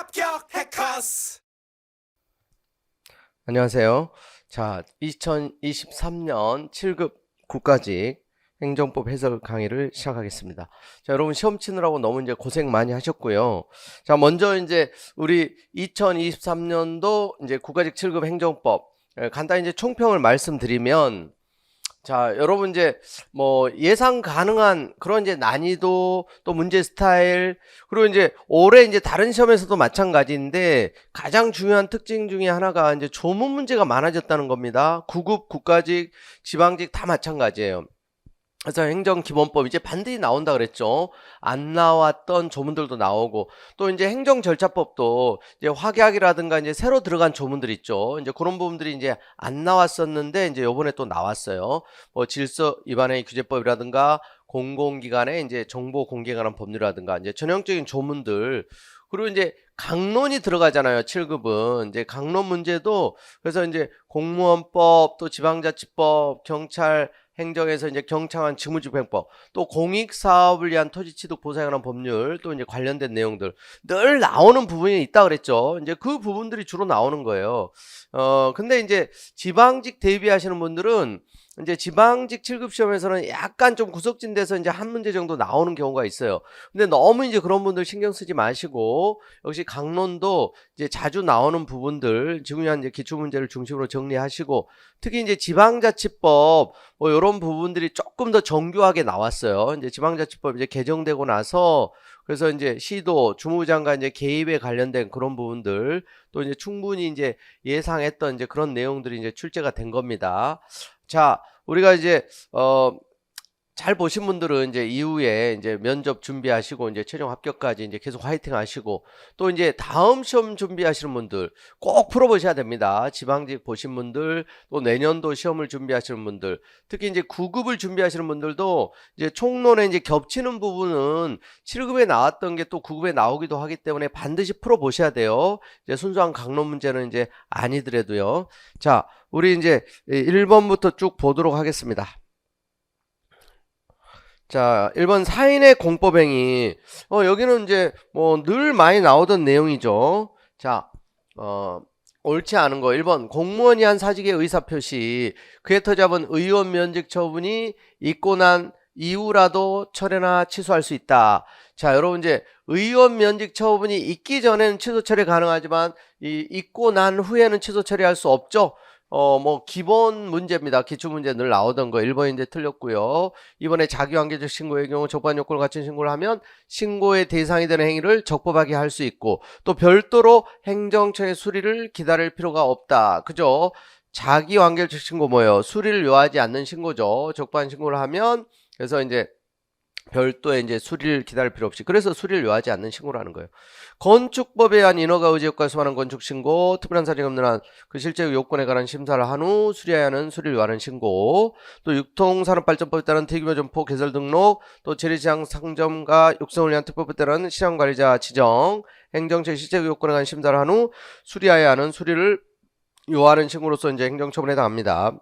합격 해커스. 안녕하세요. 자, 2023년 7급 국가직 행정법 해설 강의를 시작하겠습니다. 자, 여러분 시험 치느라고 너무 이제 고생 많이 하셨고요. 자, 먼저 이제 우리 2023년도 이제 국가직 7급 행정법 간단히 이제 총평을 말씀드리면, 자, 여러분 이제 뭐 예상 가능한 그런 이제 난이도, 또 문제 스타일, 그리고 이제 올해 이제 다른 시험에서도 마찬가지인데 가장 중요한 특징 중에 하나가 이제 조문 문제가 많아졌다는 겁니다. 9급, 국가직, 지방직 다 마찬가지예요. 그래서 행정기본법 이제 반드시 나온다 그랬죠. 안 나왔던 조문들도 나오고, 또 이제 행정절차법도 이제 확약이라든가 이제 새로 들어간 조문들 있죠. 이제 그런 부분들이 이제 안 나왔었는데 이제 요번에 또 나왔어요. 뭐 질서 위반의 규제법이라든가 공공기관의 이제 정보 공개에 관한 법률이라든가 이제 전형적인 조문들, 그리고 이제 강론이 들어가잖아요. 7급은 이제 강론 문제도, 그래서 이제 공무원법, 또 지방자치법, 경찰 행정에서 이제 경창한 직무집행법, 또 공익사업을 위한 토지취득 보상에 관한 법률, 또 이제 관련된 내용들 늘 나오는 부분이 있다 그랬죠. 이제 그 부분들이 주로 나오는 거예요. 근데 이제 지방직 대비하시는 분들은 이제 지방직 7급 시험에서는 약간 좀 구석진 데서 이제 한 문제 정도 나오는 경우가 있어요. 근데 너무 이제 그런 분들 신경 쓰지 마시고, 역시 강론도 이제 자주 나오는 부분들 중요한 이제 기출 문제를 중심으로 정리하시고, 특히 이제 지방자치법 뭐 이런 부분들이 조금 더 정교하게 나왔어요. 이제 지방자치법 이제 개정되고 나서, 그래서 이제 시도 주무부 장관 이제 개입에 관련된 그런 부분들, 또 이제 충분히 이제 예상했던 이제 그런 내용들이 이제 출제가 된 겁니다. 자, 우리가 이제 잘 보신 분들은 이제 이후에 이제 면접 준비하시고 이제 최종 합격까지 이제 계속 화이팅 하시고, 또 이제 다음 시험 준비하시는 분들 꼭 풀어보셔야 됩니다. 지방직 보신 분들, 또 내년도 시험을 준비하시는 분들, 특히 이제 9급을 준비하시는 분들도 이제 총론에 이제 겹치는 부분은 7급에 나왔던 게 또 9급에 나오기도 하기 때문에 반드시 풀어보셔야 돼요. 이제 순수한 강론 문제는 이제 아니더라도요. 자, 우리 이제 1번부터 쭉 보도록 하겠습니다. 자, 1번 사인의 공법행위. 여기는 이제 뭐 늘 많이 나오던 내용이죠. 자, 옳지 않은 거. 1번 공무원이 한 사직의 의사표시, 그에 터잡은 의원 면직 처분이 있고 난 이후라도 철회나 취소할 수 있다. 자, 여러분 이제 의원 면직 처분이 있기 전에는 취소 처리 가능하지만 있고 난 후에는 취소 처리할 수 없죠. 뭐 기본 문제입니다. 기출 문제 늘 나오던 거 1번인데 틀렸고요. 이번에 자기관계적 신고의 경우 적반 요건을 갖춘 신고를 하면 신고의 대상이 되는 행위를 적법하게 할 수 있고, 또 별도로 행정처의 수리를 기다릴 필요가 없다. 그죠? 자기관계적 신고 뭐예요? 수리를 요하지 않는 신고죠. 적반 신고를 하면, 그래서 이제 별도의 이제 수리를 기다릴 필요 없이, 그래서 수리를 요하지 않는 신고를 하는 거예요. 건축법에 의한 인허가 의지 효과에 수반한 건축 신고, 특별한 사정이 없는 한 그 실제 요건에 관한 심사를 한 후 수리해야 하는 수리를 요하는 신고, 또 육통산업발전법에 따른 대규모 점포 개설 등록, 또 재래시장 상점과 육성을 위한 특법에 따른 시장관리자 지정, 행정처 실제 요건에 관한 심사를 한 후 수리해야 하는 수리를 요하는 신고로서 이제 행정처분에 해당합니다.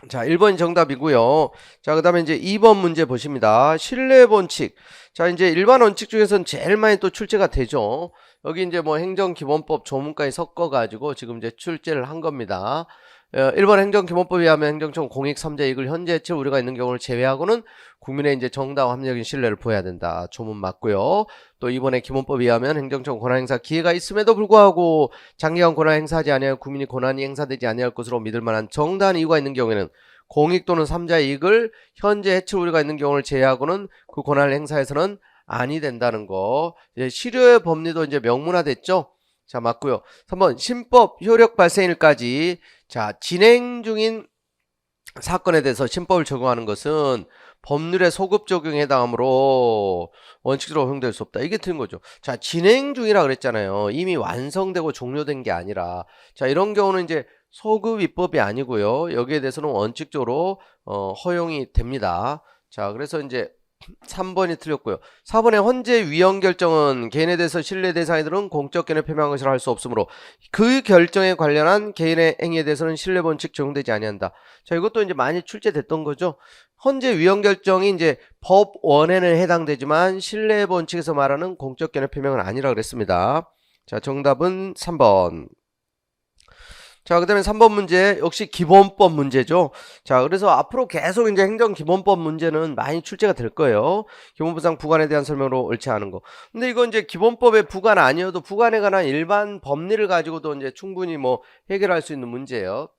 자, 1번이 정답이고요. 자, 그 다음에 이제 2번 문제 보십니다. 신뢰본칙. 자, 이제 일반 원칙 중에서는 제일 많이 또 출제가 되죠. 여기 이제 뭐 행정기본법 조문까지 섞어가지고 지금 이제 출제를 한 겁니다. 1번 행정기본법에 의하면 행정청 공익 3자 이익을 현재 해칠 우려가 있는 경우를 제외하고는 국민의 이제 정당 합리적인 신뢰를 보여야 된다. 조문 맞고요. 또 이번에 기본법에 의하면 행정청 권한행사 기회가 있음에도 불구하고 장기간 권한 행사하지 아니하여 국민이 권한이 행사되지 아니할 것으로 믿을 만한 정당한 이유가 있는 경우에는 공익 또는 3자 이익을 현재 해칠 우려가 있는 경우를 제외하고는 그 권한을 행사해서는 아니 된다는 거. 이제 실효의 법리도 이제 명문화됐죠. 자, 맞고요. 3번 신법 효력 발생일까지. 자, 진행 중인 사건에 대해서 신법을 적용하는 것은 법률의 소급 적용에 해당하므로 원칙적으로 허용될 수 없다. 이게 틀린 거죠. 자, 진행 중이라 그랬잖아요. 이미 완성되고 종료된 게 아니라. 자, 이런 경우는 이제 소급 입법이 아니고요. 여기에 대해서는 원칙적으로 허용이 됩니다. 자, 그래서 이제 3번이 틀렸고요. 4번의 헌재 위헌 결정은 개인에 대해서 신뢰 대상이들은 공적 견해 표명한 것이라 할 수 없으므로 그 결정에 관련한 개인의 행위에 대해서는 신뢰 본칙 적용되지 아니한다. 자, 이것도 이제 많이 출제됐던 거죠. 헌재 위헌 결정이 이제 법원에는 해당되지만 신뢰 본칙에서 말하는 공적 견해 표명은 아니라 그랬습니다. 자, 정답은 3번. 자, 그 다음에 3번 문제 역시 기본법 문제죠. 자, 그래서 앞으로 계속 이제 행정기본법 문제는 많이 출제가 될 거예요. 기본법상 부관에 대한 설명으로 옳지 않은 거. 근데 이거 이제 기본법의 부관 아니어도 부관에 관한 일반 법리를 가지고도 이제 충분히 뭐 해결할 수 있는 문제예요.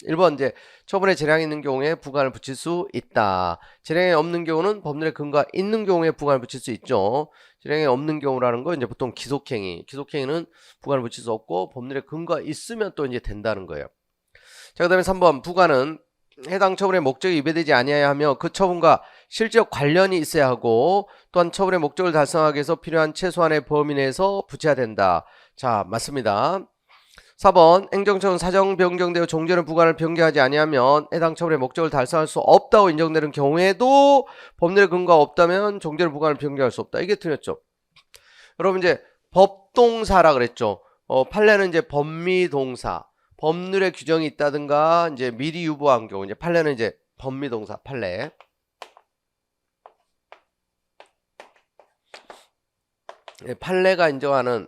1번 이제 처분에 재량이 있는 경우에 부관을 붙일 수 있다. 재량이 없는 경우는 법률의 근거가 있는 경우에 부관을 붙일 수 있죠. 재량이 없는 경우라는 건 이제 보통 기속행위. 기속행위는 부관을 붙일 수 없고 법률의 근거가 있으면 또 이제 된다는 거예요. 자, 그다음에 3번 부관은 해당 처분의 목적이 위배되지 아니하여 하며 그 처분과 실적 관련이 있어야 하고 또한 처분의 목적을 달성하기 위해서 필요한 최소한의 범위 내에서 붙여야 된다. 자, 맞습니다. 4번 행정처분 사정 변경되어 종전의 부관을 변경하지 아니하면 해당 처분의 목적을 달성할 수 없다고 인정되는 경우에도 법률의 근거가 없다면 종전의 부관을 변경할 수 없다. 이게 틀렸죠. 여러분 이제 법동사라 그랬죠. 판례는 이제 법미동사, 법률의 규정이 있다든가 이제 미리 유보한 경우, 이제 판례는 이제 법미동사, 판례. 판례가 인정하는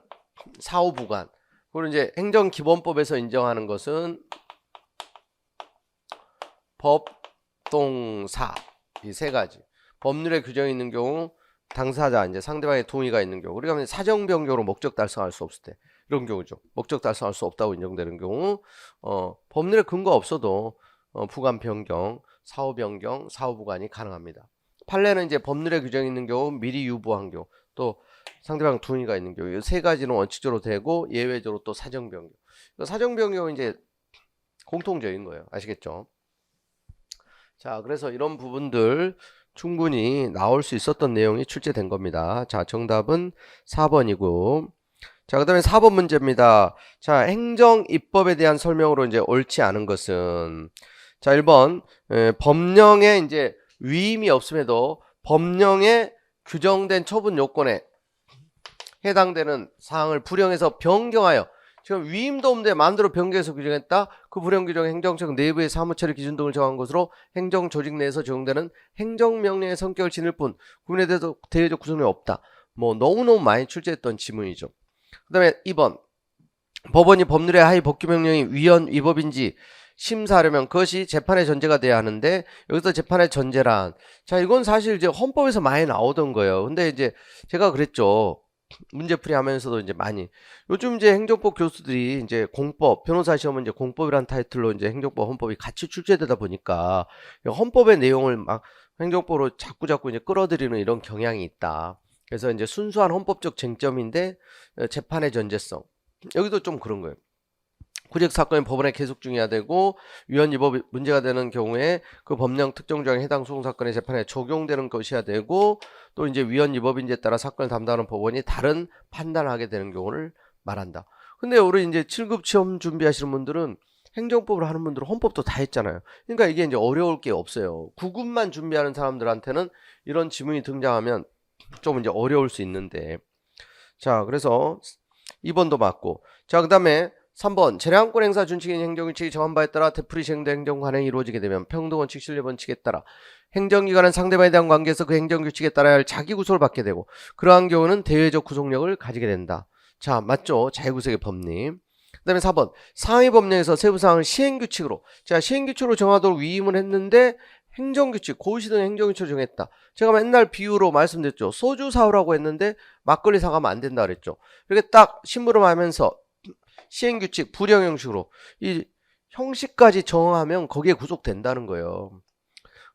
사후부관. 그리고 이제 행정기본법에서 인정하는 것은 법동사, 이 세 가지. 법률의 규정이 있는 경우, 당사자 이제 상대방의 동의가 있는 경우, 우리가 사정 변경으로 목적 달성할 수 없을 때 이런 경우죠. 목적 달성할 수 없다고 인정되는 경우, 법률의 근거 없어도 부관 변경, 사후 변경, 사후 부관이 가능합니다. 판례는 이제 법률의 규정이 있는 경우, 미리 유보한 경우, 또 상대방 동의가 있는 경우, 이 세 가지는 원칙적으로 되고 예외적으로 또 사정 변경. 사정 변경은 이제 공통적인 거예요. 아시겠죠? 자, 그래서 이런 부분들 충분히 나올 수 있었던 내용이 출제된 겁니다. 자, 정답은 4번이고. 자, 그 다음에 4번 문제입니다. 자, 행정입법에 대한 설명으로 이제 옳지 않은 것은, 자, 1번, 법령에 이제 위임이 없음에도 법령에 규정된 처분 요건에 해당되는 사항을 불용해서 변경하여, 지금 위임도 없는데 마음대로 변경해서 규정했다. 그 불용 규정은 행정청 내부의 사무처리 기준 등을 정한 것으로 행정 조직 내에서 적용되는 행정명령의 성격을 지닐 뿐 구분에 대해서 대외적 구성력이 없다. 뭐 너무너무 많이 출제했던 지문이죠. 그 다음에 2번, 법원이 법률의 하위 법규명령이 위헌 위법인지 심사하려면 그것이 재판의 전제가 돼야 하는데, 여기서 재판의 전제란, 자, 이건 사실 이제 헌법에서 많이 나오던 거예요. 근데 이제 제가 그랬죠. 문제풀이 하면서도 이제 많이, 요즘 이제 행정법 교수들이 이제 공법, 변호사 시험은 이제 공법이란 타이틀로 이제 행정법, 헌법이 같이 출제되다 보니까 헌법의 내용을 막 행정법으로 자꾸 이제 끌어들이는 이런 경향이 있다. 그래서 이제 순수한 헌법적 쟁점인데 재판의 전제성. 여기도 좀 그런 거예요. 구직 사건이 법원에 계속 중해야 되고 위헌 위법 문제가 되는 경우에 그 법령 특정 조항에 해당 소송 사건의 재판에 적용되는 것이어야 되고, 또 이제 위헌 위법인지에 따라 사건을 담당하는 법원이 다른 판단을 하게 되는 경우를 말한다. 근데 우리 이제 7급 시험 준비하시는 분들은 행정법을 하는 분들은 헌법도 다 했잖아요. 그러니까 이게 이제 어려울 게 없어요. 9급만 준비하는 사람들한테는 이런 지문이 등장하면 좀 이제 어려울 수 있는데. 자, 그래서 2번도 맞고. 자, 그 다음에 3번, 재량권 행사 준칙인 행정규칙이 정한 바에 따라 되풀이 시행된 행정 관행이 이루어지게 되면 평등원칙 신뢰원칙에 따라 행정기관은 상대방에 대한 관계에서 그 행정규칙에 따라야 할 자기 구속을 받게 되고, 그러한 경우는 대외적 구속력을 가지게 된다. 자, 맞죠? 자유구속의 법리. 그 다음에 4번, 상위법령에서 세부사항을 시행규칙으로, 자, 시행규칙으로 정하도록 위임을 했는데 행정규칙, 고시 등 행정규칙을 정했다. 제가 맨날 비유로 말씀드렸죠. 소주 사오라고 했는데 막걸리 사가면 안 된다 그랬죠. 이렇게 딱 심부름하면서 시행규칙 불이행 형식으로 이 형식까지 정하면 거기에 구속된다는 거예요.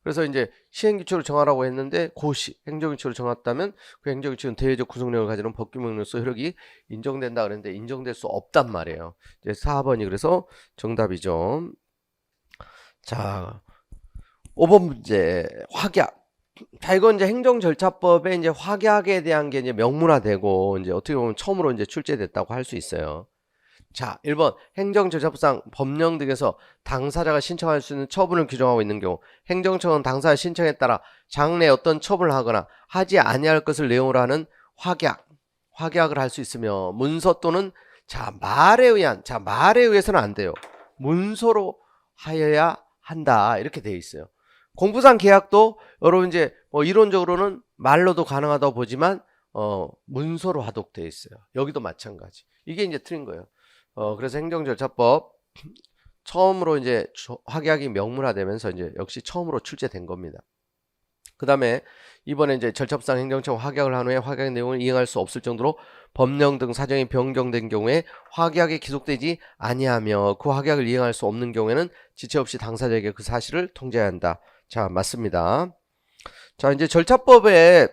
그래서 이제 시행규칙으로 정하라고 했는데 고시 행정규칙으로 정했다면 그 행정규칙은 대외적 구속력을 가지는 법규명령으로서 효력이 인정된다 그랬는데 인정될 수 없단 말이에요. 이제 4번이 그래서 정답이죠. 자, 5번 문제 확약. 자, 이건 이제 행정절차법에 이제 확약에 대한 게 이제 명문화되고 이제 어떻게 보면 처음으로 이제 출제됐다고 할 수 있어요. 자, 1번 행정절차법상 법령 등에서 당사자가 신청할 수 있는 처분을 규정하고 있는 경우 행정청은 당사자의 신청에 따라 장래에 어떤 처분을 하거나 하지 아니할 것을 내용으로 하는 확약을 할 수 있으며, 문서 또는 말에 의해서는 안 돼요. 문서로 하여야 한다 이렇게 되어 있어요. 공부상 계약도 여러분 이제 뭐 이론적으로는 말로도 가능하다고 보지만 문서로 하도록되어 있어요. 여기도 마찬가지. 이게 이제 틀린 거예요. 그래서 행정절차법 처음으로 이제 확약이 명문화되면서 이제 역시 처음으로 출제된 겁니다. 그 다음에 이번에 이제 절차상 행정처 확약을 한 후에 확약 내용을 이행할 수 없을 정도로 법령 등 사정이 변경된 경우에 확약이 기속되지 아니하며 그 확약을 이행할 수 없는 경우에는 지체 없이 당사자에게 그 사실을 통지해야 한다. 자, 맞습니다. 자, 이제 절차법에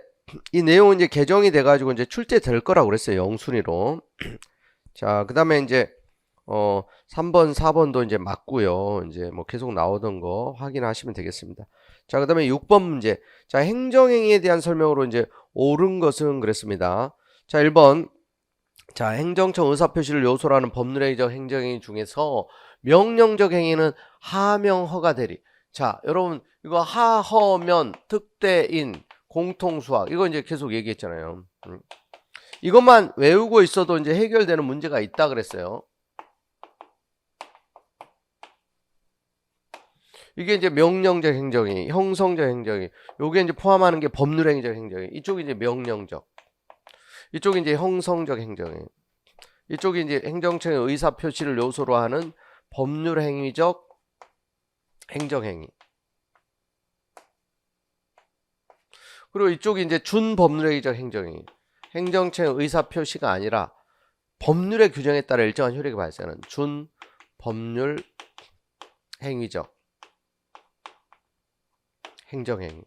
이 내용은 이제 개정이 돼가지고 이제 출제될 거라고 그랬어요. 영순위로. 자, 그 다음에 이제 3번, 4번도 이제 맞고요. 이제 뭐 계속 나오던 거 확인하시면 되겠습니다. 자, 그 다음에 6번 문제. 자, 행정행위에 대한 설명으로 이제 옳은 것은 그랬습니다. 자, 1번. 자, 행정청 의사표시를 요소로 하는 법률행위적 행정행위 중에서 명령적 행위는 하명, 허가, 대리. 자, 여러분, 이거 하, 허, 면, 특대인, 공통수학. 이거 이제 계속 얘기했잖아요. 이것만 외우고 있어도 이제 해결되는 문제가 있다 그랬어요. 이게 이제 명령적 행정이, 형성적 행정이, 요게 이제 포함하는 게 법률행위적 행정이, 이쪽이 이제 명령적, 이쪽이 이제 형성적 행정이, 이쪽이 이제 행정청의 의사표시를 요소로 하는 법률행위적 행정행위. 그리고 이쪽이 이제 준법률행위적 행정행위. 행정청의 의사표시가 아니라 법률의 규정에 따라 일정한 효력이 발생하는 준법률 행위적 행정행위.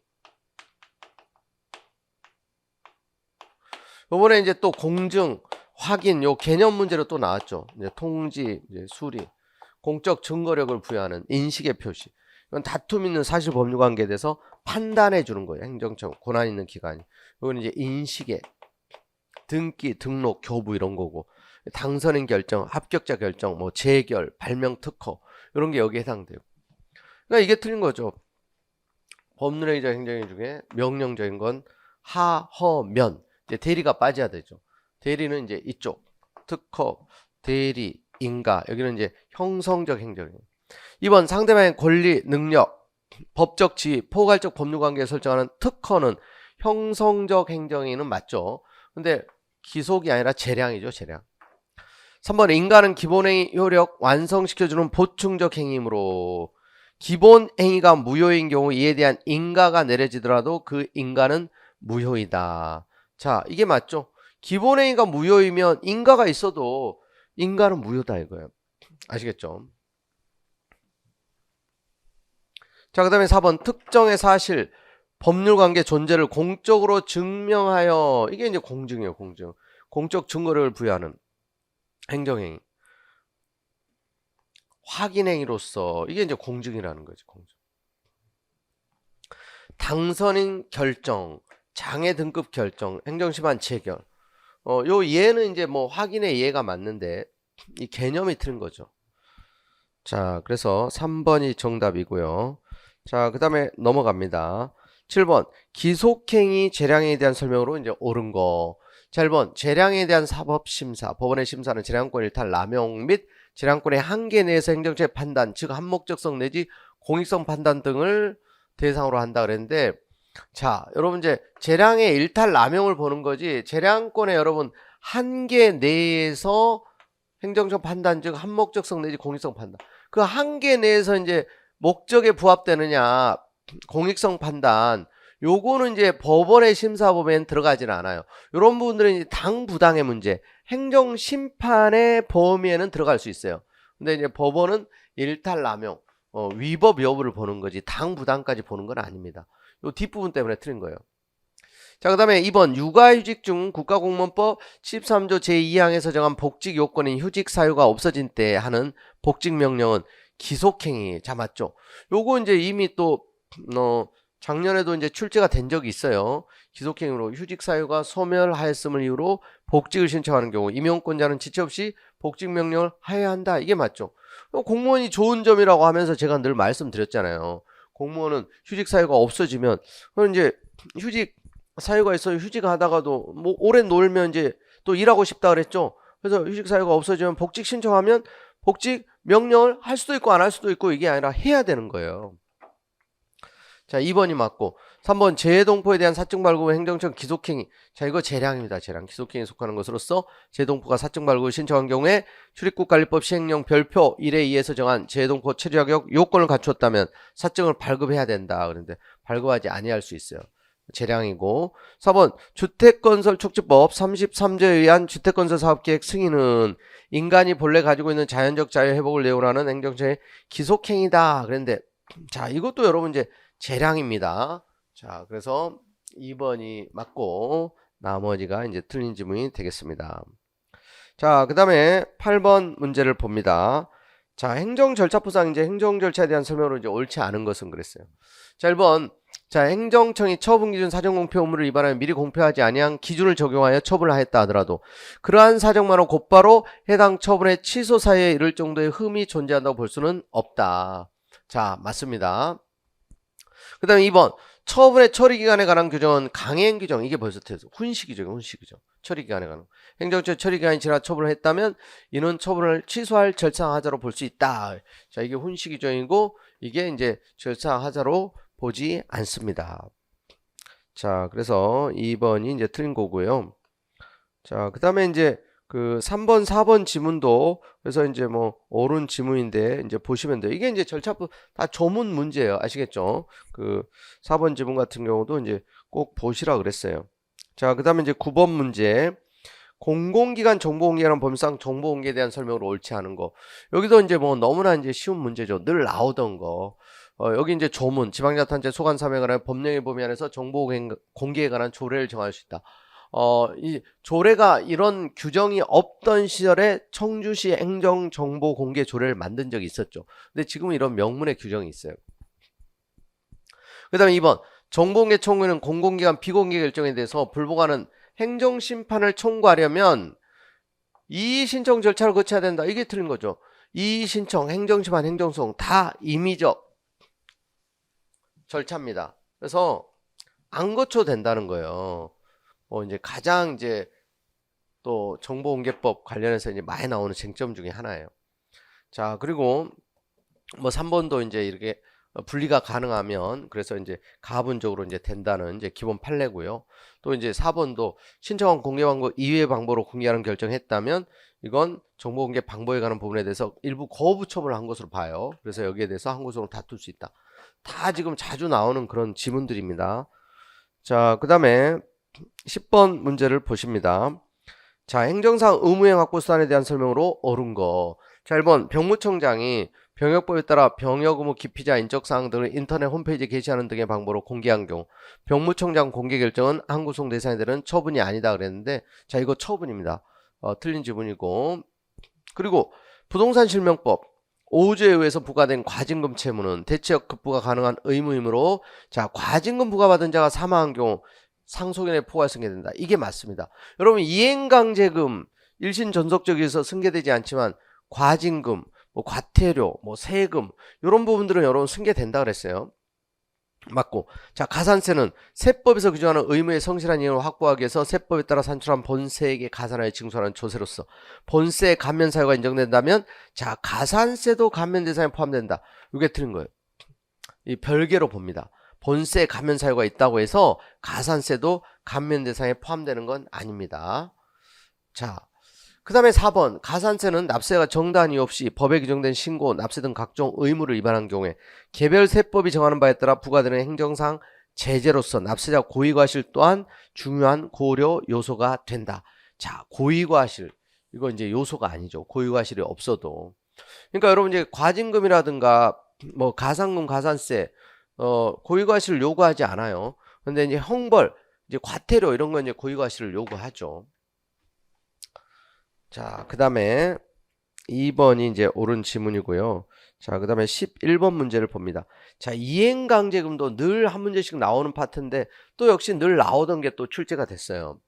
요번에 이제 또 공증, 확인 요 개념 문제로 또 나왔죠. 이제 통지, 이제 수리, 공적 증거력을 부여하는 인식의 표시. 이건 다툼 있는 사실 법률 관계에 대해서 판단해 주는 거예요. 행정청 권한 있는 기관이. 이건 이제 인식의 등기, 등록, 교부 이런 거고, 당선인 결정, 합격자 결정, 뭐 재결, 발명 특허 이런 게 여기에 해당돼요. 그러니까 이게 틀린 거죠. 법률행위적 행정행위 중에 명령적인 건 하, 허, 면. 이제 대리가 빠져야 되죠. 대리는 이제 이쪽 특허, 대리, 인가. 여기는 이제 형성적 행정행위. 2번 상대방의 권리, 능력, 법적 지위, 포괄적 법률관계에 설정하는 특허는 형성적 행정행위는 맞죠. 근데 기속이 아니라 재량이죠. 재량. 3번 인가는 기본행위 효력 완성시켜주는 보충적 행위이므로 기본 행위가 무효인 경우 이에 대한 인가가 내려지더라도 그 인가는 무효이다. 자, 이게 맞죠? 기본 행위가 무효이면 인가가 있어도 인가는 무효다 이거예요. 아시겠죠? 자, 그 다음에 4번 특정의 사실, 법률관계 존재를 공적으로 증명하여, 이게 이제 공증이에요. 공증. 공적 증거를 부여하는 행정행위. 확인행위로서 이게 이제 공증이라는 거지. 공증. 당선인 결정, 장애 등급 결정, 행정심판 체결. 요 예는 이제 뭐 확인의 예가 맞는데 이 개념이 틀린 거죠. 자, 그래서 3번이 정답이고요. 자, 그 다음에 넘어갑니다. 7번 기속행위 재량에 대한 설명으로 이제 옳은 거. 자, 1번 재량에 대한 사법심사. 법원의 심사는 재량권 일탈 남용 및 재량권의 한계 내에서 행정처의 판단, 즉 한목적성 내지 공익성 판단 등을 대상으로 한다 그랬는데, 자, 여러분 이제 재량의 일탈 남용을 보는 거지 재량권의 여러분 한계 내에서 행정적 판단, 즉 한목적성 내지 공익성 판단. 그 한계 내에서 이제 목적에 부합되느냐, 공익성 판단, 요거는 이제 법원의 심사범위엔 들어가지는 않아요. 이런 부분들은 이제 당부당의 문제, 행정심판의 범위에는 들어갈 수 있어요. 근데 이제 법원은 일탈남용, 위법 여부를 보는 거지 당부당까지 보는 건 아닙니다. 요 뒷부분 때문에 틀린 거예요. 자, 그 다음에 2번 육아휴직 중 국가공무원법 13조 제2항에서 정한 복직 요건인 휴직 사유가 없어진 때 하는 복직명령은 기속행위. 자, 맞죠? 요거 이제 이미 또 작년에도 이제 출제가 된 적이 있어요. 기속행위로 휴직 사유가 소멸하였음을 이유로 복직을 신청하는 경우 임용권자는 지체 없이 복직명령을 하여야 한다. 이게 맞죠? 공무원이 좋은 점이라고 하면서 제가 늘 말씀드렸잖아요. 공무원은 휴직 사유가 없어지면 그럼 이제 휴직 사유가 있어요. 휴직하다가도 뭐 오래 놀면 이제 또 일하고 싶다 그랬죠. 그래서 휴직 사유가 없어지면 복직 신청하면 복직 명령을 할 수도 있고 안 할 수도 있고 이게 아니라 해야 되는 거예요. 자, 2번이 맞고 3번 재동포에 대한 사적 발부 후 행정청 기속행위. 자, 이거 재량입니다. 재량. 기속행위에 속하는 것으로서 재동포가 사적 발부를 신청한 경우에 출입국관리법 시행령 별표 1에 의해서 정한 재동포 체류 자격 요건을 갖추었다면 사적을 발급해야 된다. 그런데 발급하지 아니할 수 있어요. 재량이고. 4번 주택건설촉진법 33조에 의한 주택건설 사업계획 승인은 인간이 본래 가지고 있는 자연적 자유회복을 내용으로 하는 행정처의 기속행위다. 그런데 자, 이것도 여러분 이제 재량입니다. 자, 그래서 2번이 맞고 나머지가 이제 틀린 지문이 되겠습니다. 자, 그 다음에 8번 문제를 봅니다. 자, 행정 절차법상 이제 행정 절차에 대한 설명으로 이제 옳지 않은 것은 그랬어요. 자, 1번. 자, 행정청이 처분 기준 사정 공표 의무를 위반하여 미리 공표하지 아니한 기준을 적용하여 처분을 하였다 하더라도 그러한 사정만으로 곧바로 해당 처분의 취소 사유에 이를 정도의 흠이 존재한다고 볼 수는 없다. 자, 맞습니다. 그 다음에 2번. 처분의 처리기간에 관한 규정은 강행 규정. 이게 벌써 훈시 규정이에요. 훈시 규정. 처리기간에 관한. 행정처 처리기간이 지나 처분을 했다면 이는 처분을 취소할 절차하자로 볼 수 있다. 자, 이게 훈시 규정이고 이게 이제 절차하자로 보지 않습니다. 자, 그래서 2번이 이제 틀린 거고요. 자, 그 다음에 이제 그 3번, 4번 지문도 그래서 이제 뭐 옳은 지문인데 이제 보시면 돼요. 이게 이제 절차법 다 조문 문제예요. 아시겠죠? 그 4번 지문 같은 경우도 이제 꼭 보시라 그랬어요. 자, 그 다음에 이제 9번 문제. 공공기관 정보공개라는 범위상 정보공개에 대한 설명으로 옳지 않은 거. 여기도 이제 뭐 너무나 이제 쉬운 문제죠. 늘 나오던 거. 여기 이제 조문, 지방자탄제 소관사명에 관한 법령의 범위 안에서 정보 공개에 관한 조례를 정할 수 있다. 이 조례가 이런 규정이 없던 시절에 청주시 행정정보공개 조례를 만든 적이 있었죠. 근데 지금은 이런 명문의 규정이 있어요. 그 다음에 2번. 정보공개 청구는 공공기관 비공개 결정에 대해서 불복하는 행정심판을 청구하려면 이의 신청 절차를 거쳐야 된다. 이게 틀린 거죠. 이의 신청, 행정심판, 행정소송 다 임의적 절차입니다. 그래서 안 거쳐도 된다는 거예요. 이제 가장 이제 또 정보공개법 관련해서 이제 많이 나오는 쟁점 중에 하나예요. 자, 그리고 뭐 3번도 이제 이렇게 분리가 가능하면 그래서 이제 가분적으로 이제 된다는 이제 기본 판례고요. 또 이제 4번도 신청한 공개 방법 이외의 방법으로 공개하는 결정했다면 이건 정보공개 방법에 관한 부분에 대해서 일부 거부 처분을 한 것으로 봐요. 그래서 여기에 대해서 항고소송을 다툴 수 있다. 다 지금 자주 나오는 그런 지문들입니다. 자, 그 다음에 10번 문제를 보십니다. 자, 행정상 의무행 확보 수단에 대한 설명으로 옳은 거. 자, 1번 병무청장이 병역법에 따라 병역 의무 기피자 인적사항 등을 인터넷 홈페이지에 게시하는 등의 방법으로 공개한 경우 병무청장 공개 결정은 항고소송 대상이 되는 처분이 아니다 그랬는데 자, 이거 처분입니다. 틀린 지문이고. 그리고 부동산 실명법 5조에 의해서 부과된 과징금 채무는 대체역 급부가 가능한 의무이므로 자, 과징금 부과받은 자가 사망한 경우 상속인의 포괄 승계된다. 이게 맞습니다. 여러분 이행강제금 일신 전속적에서 승계되지 않지만 과징금, 뭐 과태료, 뭐 세금 이런 부분들은 여러분 승계된다 그랬어요. 맞고. 자, 가산세는 세법에서 규정하는 의무의 성실한 이행을 확보하기 위해서 세법에 따라 산출한 본세액에 가산하여 징수하는 조세로서 본세 감면 사유가 인정된다면 자, 가산세도 감면 대상에 포함된다. 이게 틀린 거예요. 이 별개로 봅니다. 본세 감면 사유가 있다고 해서 가산세도 감면 대상에 포함되는 건 아닙니다. 자, 그 다음에 4번 가산세는 납세가 정당한 이유 없이 법에 규정된 신고, 납세 등 각종 의무를 위반한 경우에 개별 세법이 정하는 바에 따라 부과되는 행정상 제재로서 납세자 고의과실 또한 중요한 고려 요소가 된다. 자, 고의과실 이거 이제 요소가 아니죠. 고의과실이 없어도. 그러니까 여러분 이제 과징금이라든가 뭐 가산금, 가산세 고의과실을 요구하지 않아요. 근데 이제 형벌, 이제 과태료 이런 건 이제 고의과실을 요구하죠. 자, 그 다음에 2번이 이제 옳은 지문이고요. 자, 그 다음에 11번 문제를 봅니다. 자, 이행강제금도 늘 한 문제씩 나오는 파트인데 또 역시 늘 나오던 게 또 출제가 됐어요.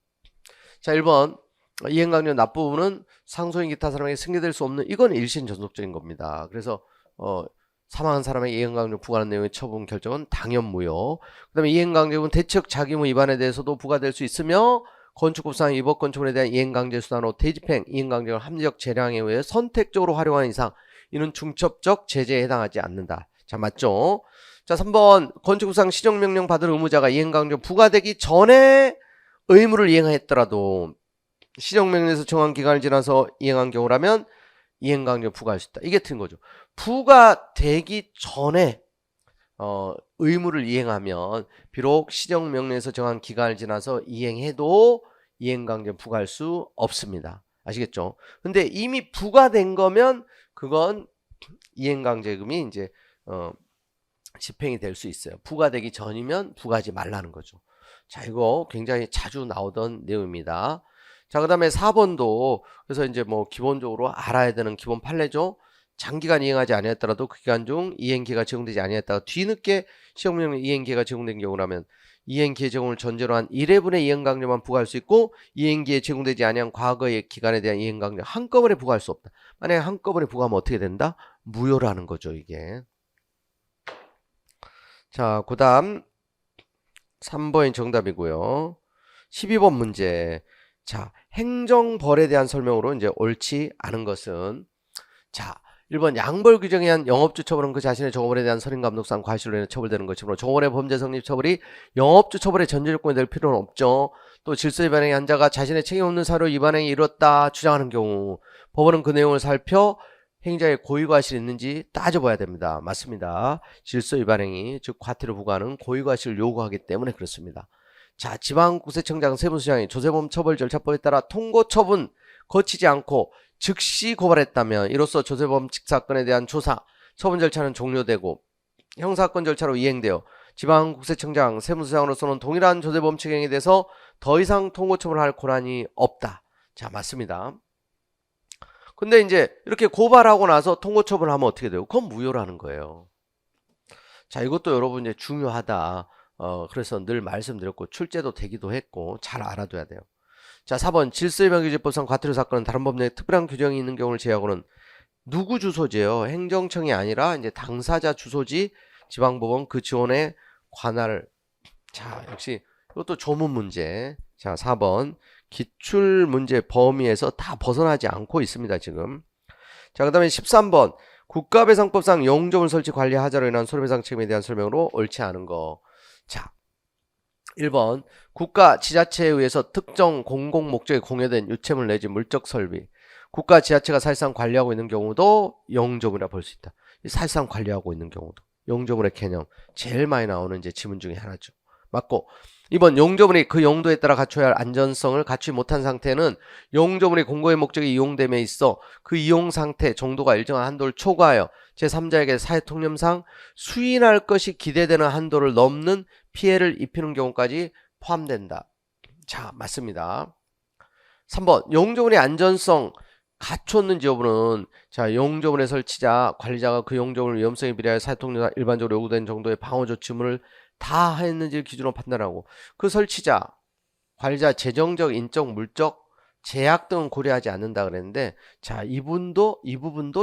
자, 1번 이행강제 납부분은 상소인 기타 사람에게 승계될 수 없는 이건 일신 전속적인 겁니다. 그래서 사망한 사람에게 이행강제 부과하는 내용의 처분 결정은 당연무효. 그 다음에 이행강제금은 대체역 자기무 위반에 대해서도 부과될 수 있으며 건축법상 위법건축물에 대한 이행강제 수단으로 대집행, 이행강제를 합리적 재량에 의해 선택적으로 활용하는 이상 이는 중첩적 제재에 해당하지 않는다. 자, 맞죠? 자, 3번 건축구상 시정명령 받을 의무자가 이행강정 부과되기 전에 의무를 이행했더라도 시정명령에서 정한 기간을 지나서 이행한 경우라면 이행강정 부과할 수 있다. 이게 틀린 거죠. 부과되기 전에 의무를 이행하면 비록 시정명령에서 정한 기간을 지나서 이행해도 이행강정 부과할 수 없습니다. 아시겠죠? 근데 이미 부과된 거면 그건 이행강제금이 이제 집행이 될 수 있어요. 부과되기 전이면 부과하지 말라는 거죠. 자, 이거 굉장히 자주 나오던 내용입니다. 자, 그 다음에 4번도 그래서 이제 뭐 기본적으로 알아야 되는 기본 판례죠. 장기간 이행하지 아니했더라도 그 기간 중 이행기가 제공되지 아니했다가 뒤늦게 시행명령 이행기가 제공된 경우라면 이행기의 제공을 전제로 한 1회분의 이행강제만 부과할 수 있고 이행기에 제공되지 아니한 과거의 기간에 대한 이행강제 한꺼번에 부과할 수 없다. 만약에 한꺼번에 부과하면 어떻게 된다? 무효라는 거죠, 이게. 자, 그 다음 3번이 정답이고요. 12번 문제. 자, 행정벌에 대한 설명으로 이제 옳지 않은 것은 자, 1번 양벌 규정에 의한 영업주 처벌은 그 자신의 정업원에 대한 선임감독상 과실로 인해 처벌되는 것이므로 정업원의 범죄 성립 처벌이 영업주 처벌의 전제 조건이 될 필요는 없죠. 또 질서 위반행위 한 자가 자신의 책임 없는 사유로 위반행위 이뤘다 주장하는 경우 법원은 그 내용을 살펴 행자의 고의과실이 있는지 따져봐야 됩니다. 맞습니다. 질서 위반행위 즉 과태료 부과는 고의과실을 요구하기 때문에 그렇습니다. 자, 지방국세청장 세무서장이 조세범 처벌 절차법에 따라 통고 처분 거치지 않고 즉시 고발했다면 이로써 조세범 직사건에 대한 조사, 처분 절차는 종료되고 형사건 절차로 이행되어 지방국세청장, 세무서장으로서는 동일한 조세범 측행에 대해서 더 이상 통고 처분할 권한이 없다. 자, 맞습니다. 근데 이제 이렇게 고발하고 나서 통고 처분하면 어떻게 돼요? 그건 무효라는 거예요. 자, 이것도 여러분 이제 중요하다. 그래서 늘 말씀드렸고 출제도 되기도 했고 잘 알아둬야 돼요. 자, 4번 질서위반규제법상 과태료 사건은 다른 법령에 특별한 규정이 있는 경우를 제외하고는 누구 주소지예요? 행정청이 아니라 이제 당사자 주소지 지방법원 그 지원에 관할. 자, 역시 이것도 조문 문제. 자, 4번 기출 문제 범위에서 다 벗어나지 않고 있습니다, 지금. 자, 그 다음에 13번 국가배상법상 영종을 설치 관리 하자로 인한 손해배상 책임에 대한 설명으로 옳지 않은 거. 자, 1번 국가 지자체에 의해서 특정 공공 목적에 공여된 유체물 내지 물적 설비 국가 지자체가 사실상 관리하고 있는 경우도 영조물이라 볼 수 있다. 사실상 관리하고 있는 경우도 영조물의 개념 제일 많이 나오는 이제 지문 중에 하나죠. 맞고 2번 용조물이 그 용도에 따라 갖춰야 할 안전성을 갖추지 못한 상태는 용조물이 공공의 목적에 이용됨에 있어 그 이용 상태 정도가 일정한 한도를 초과하여 제3자에게 사회통념상 수인할 것이 기대되는 한도를 넘는 피해를 입히는 경우까지 포함된다. 자, 맞습니다. 3번 용조물의 안전성 갖췄는지 여부는 자, 용조물의 설치자, 관리자가 그 용조물 위험성에 비례하여 사회통념상 일반적으로 요구된 정도의 방어조치물을 다 했는지를 기준으로 판단하고 그 설치자, 관리자 재정적, 인적, 물적 제약 등은 고려하지 않는다 그랬는데 자, 이 부분도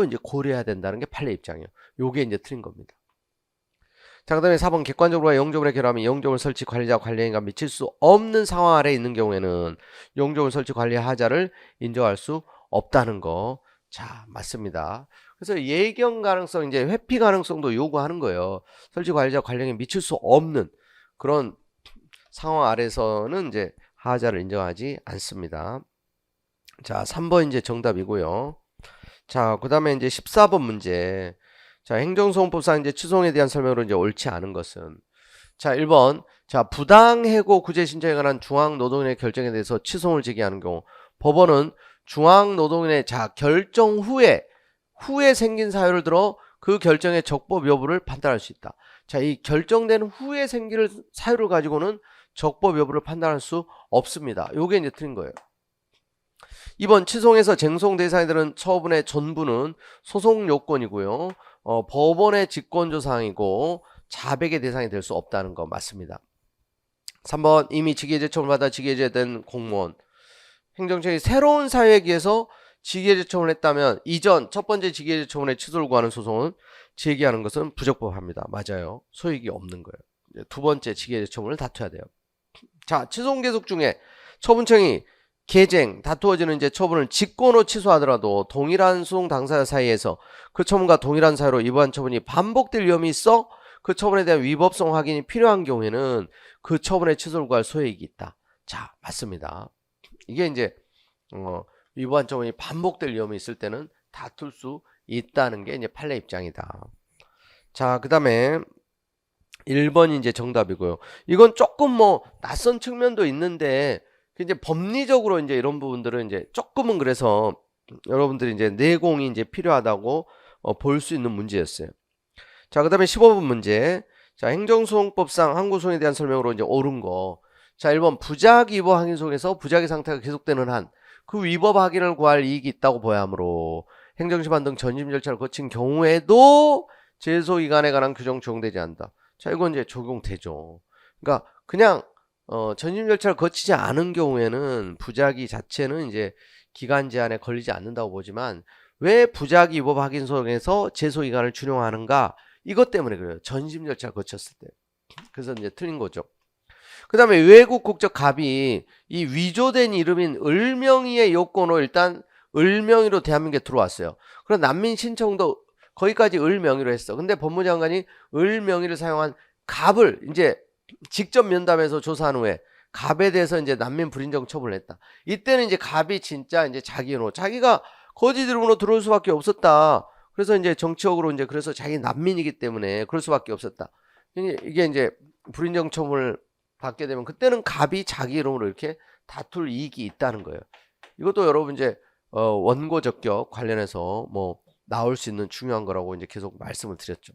이제 고려해야 된다는 게 판례 입장이에요. 요게 이제 틀린 겁니다. 자, 그 다음에 4번 객관적으로 영조물의 결함이 영조물 설치 관리자 관리행위가 미칠 수 없는 상황 아래 있는 경우에는 영조물 설치 관리 하자를 인정할 수 없다는 거. 자, 맞습니다. 그래서 예견 가능성, 이제 회피 가능성도 요구하는 거예요. 설치 관리자 관리행위에 미칠 수 없는 그런 상황 아래서는 이제 하자를 인정하지 않습니다. 자, 3번 이제 정답이고요. 자, 그 다음에 이제 14번 문제. 자, 행정소송법상 이제 추송에 대한 설명으로 이제 옳지 않은 것은 자, 1번 자, 부당해고 구제 신청에 관한 중앙노동위의 결정에 대해서 취소를 제기하는 경우 법원은 중앙노동위의 자, 결정 후에 생긴 사유를 들어 그 결정의 적법 여부를 판단할 수 있다. 자, 이 결정된 후에 생길 사유를 가지고는 적법 여부를 판단할 수 없습니다. 요게 이제 틀린 거예요. 2번 취소에서 쟁송 대상이 되는 처분의 전부는 소송 요건이고요. 법원의 직권조사항이고 자백의 대상이 될 수 없다는 거 맞습니다. 3번 이미 직위해제 처분을 받아 직위해제된 공무원 행정청이 새로운 사유에 기해서 직위해제 처분을 했다면 이전 첫 번째 직위해제 처분의 취소를 구하는 소송은 제기하는 것은 부적법합니다. 맞아요. 소익이 없는 거예요. 두 번째 직위해제 처분을 다투어야 돼요. 자, 취소송 계속 중에 처분청이 계쟁, 다투어지는 이제 처분을 직권으로 취소하더라도 동일한 소송 당사자 사이에서 그 처분과 동일한 사유로 위반 처분이 반복될 위험이 있어 그 처분에 대한 위법성 확인이 필요한 경우에는 그 처분의 취소를 구할 소액이 있다. 자, 맞습니다. 이게 이제 위법한 처분이 반복될 위험이 있을 때는 다툴 수 있다는 게 이제 판례 입장이다. 자, 그 다음에 1번이 이제 정답이고요. 이건 조금 뭐 낯선 측면도 있는데 이제 법리적으로 이제 이런 부분들은 이제 조금은 그래서 여러분들이 이제 내공이 이제 필요하다고 볼 수 있는 문제였어요. 자, 그 다음에 15번 문제. 자, 행정소송법상 항고소송에 대한 설명으로 이제 옳은 거. 자, 1번 부작 위법 확인 속에서 부작의 상태가 계속되는 한 그 위법 확인을 구할 이익이 있다고 보야 하므로 행정심판 등 전심 절차를 거친 경우에도 제소이간에 관한 규정 적용되지 않는다. 자, 이건 이제 적용되죠. 그러니까 그냥 전심 절차를 거치지 않은 경우에는 부작위 자체는 이제 기간 제한에 걸리지 않는다고 보지만 왜 부작위 위법 확인 소송에서 제소이간을 준용하는가? 이것 때문에 그래요. 전심 절차를 거쳤을 때. 그래서 이제 틀린 거죠. 그 다음에 외국 국적 갑이 이 위조된 이름인 을명의의 요건으로 일단 을명의로 대한민국에 들어왔어요. 그럼 난민 신청도 거기까지 을명의로 했어. 근데 법무장관이 을명의를 사용한 갑을 이제 직접 면담해서 조사한 후에 갑에 대해서 이제 난민 불인정 처분을 했다. 이때는 이제 갑이 진짜 이제 자기가 거짓 이름으로 들어올 수밖에 없었다. 그래서 이제 정치적으로 이제 그래서 자기 난민이기 때문에 그럴 수밖에 없었다. 이게 이제 불인정 처분을 받게 되면 그때는 갑이 자기 이름으로 이렇게 다툴 이익이 있다는 거예요. 이것도 여러분 이제 원고 적격 관련해서 뭐 나올 수 있는 중요한 거라고 이제 계속 말씀을 드렸죠.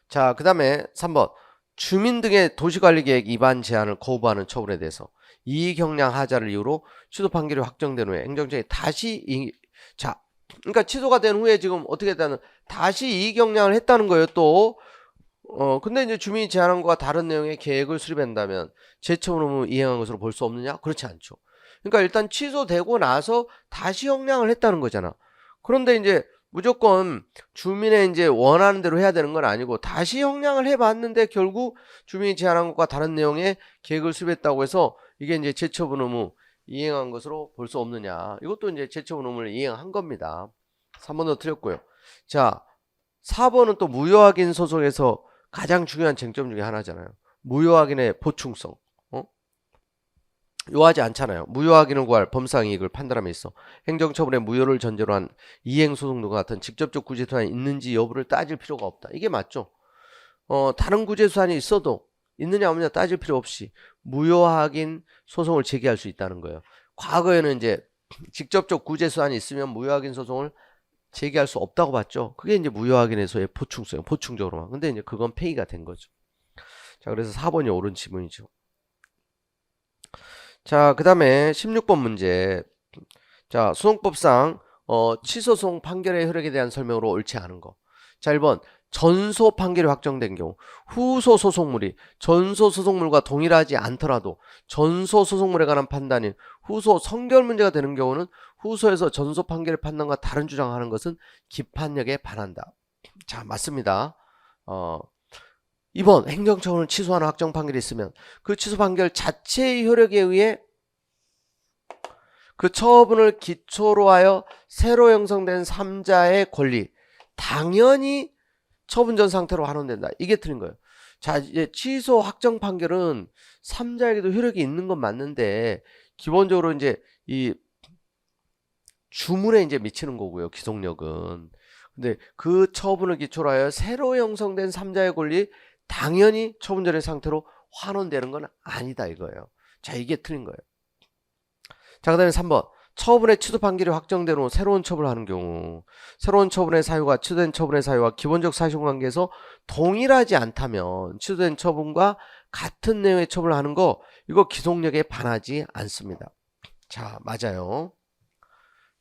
자, 그 다음에 3번 주민 등의 도시관리계획 위반 제한을 거부하는 처분에 대해서 이익형량 하자를 이유로 취소 판결이 확정된 후에 행정청이 다시 자, 그러니까 취소가 된 후에 지금 어떻게 했다는 다시 이익형량을 했다는 거예요. 또 근데 이제 주민이 제안한 것과 다른 내용의 계획을 수립한다면 재처분 의무 이행한 것으로 볼 수 없느냐? 그렇지 않죠. 그러니까 일단 취소되고 나서 다시 형량을 했다는 거잖아. 그런데 이제 무조건 주민의 이제 원하는 대로 해야 되는 건 아니고 다시 형량을 해봤는데 결국 주민이 제안한 것과 다른 내용의 계획을 수립했다고 해서 이게 이제 재처분 의무 이행한 것으로 볼 수 없느냐? 이것도 이제 재처분 의무를 이행한 겁니다. 3번도 틀렸고요. 자, 4번은 또 무효확인 소송에서 가장 중요한 쟁점 중에 하나잖아요. 무효확인의 보충성. 요하지 않잖아요. 무효확인을 구할 범상이익을 판단함에 있어 행정처분의 무효를 전제로 한 이행소송 등과 같은 직접적 구제수단이 있는지 여부를 따질 필요가 없다. 이게 맞죠? 다른 구제수단이 있어도 있느냐 없느냐 따질 필요 없이 무효확인 소송을 제기할 수 있다는 거예요. 과거에는 이제 직접적 구제수단이 있으면 무효확인 소송을 제기할 수 없다고 봤죠. 그게 이제 무효확인에서의 보충성, 보충적으로만. 근데 이제 그건 폐기가 된 거죠. 자, 그래서 4번이 옳은 지문이죠. 자, 그 다음에 16번 문제. 자, 소송법상 취소소송 판결의 효력에 대한 설명으로 옳지 않은 거. 자, 1번 전소 판결이 확정된 경우 후소 소송물이 전소 소송물과 동일하지 않더라도 전소 소송물에 관한 판단인 후소 성결 문제가 되는 경우는 후소에서 전소 판결의 판단과 다른 주장하는 것은 기판력에 반한다. 자, 맞습니다. 2번 행정처분을 취소하는 확정 판결이 있으면 그 취소 판결 자체의 효력에 의해 그 처분을 기초로 하여 새로 형성된 3자의 권리 당연히 처분 전 상태로 환원된다. 이게 틀린 거예요. 자, 이제 취소 확정 판결은 3자에게도 효력이 있는 건 맞는데 기본적으로 이제 이 주문에 이제 미치는 거고요. 기속력은. 근데 그 처분을 기초로 하여 새로 형성된 3자의 권리 당연히 처분 전의 상태로 환원되는 건 아니다 이거예요. 자, 이게 틀린 거예요. 자, 그 다음에 3번 처분의 취소 판결이 확정된 후 새로운 처분을 하는 경우 새로운 처분의 사유가 취소된 처분의 사유와 기본적 사실관계에서 동일하지 않다면 취소된 처분과 같은 내용의 처분을 하는 거 이거 기속력에 반하지 않습니다. 자, 맞아요.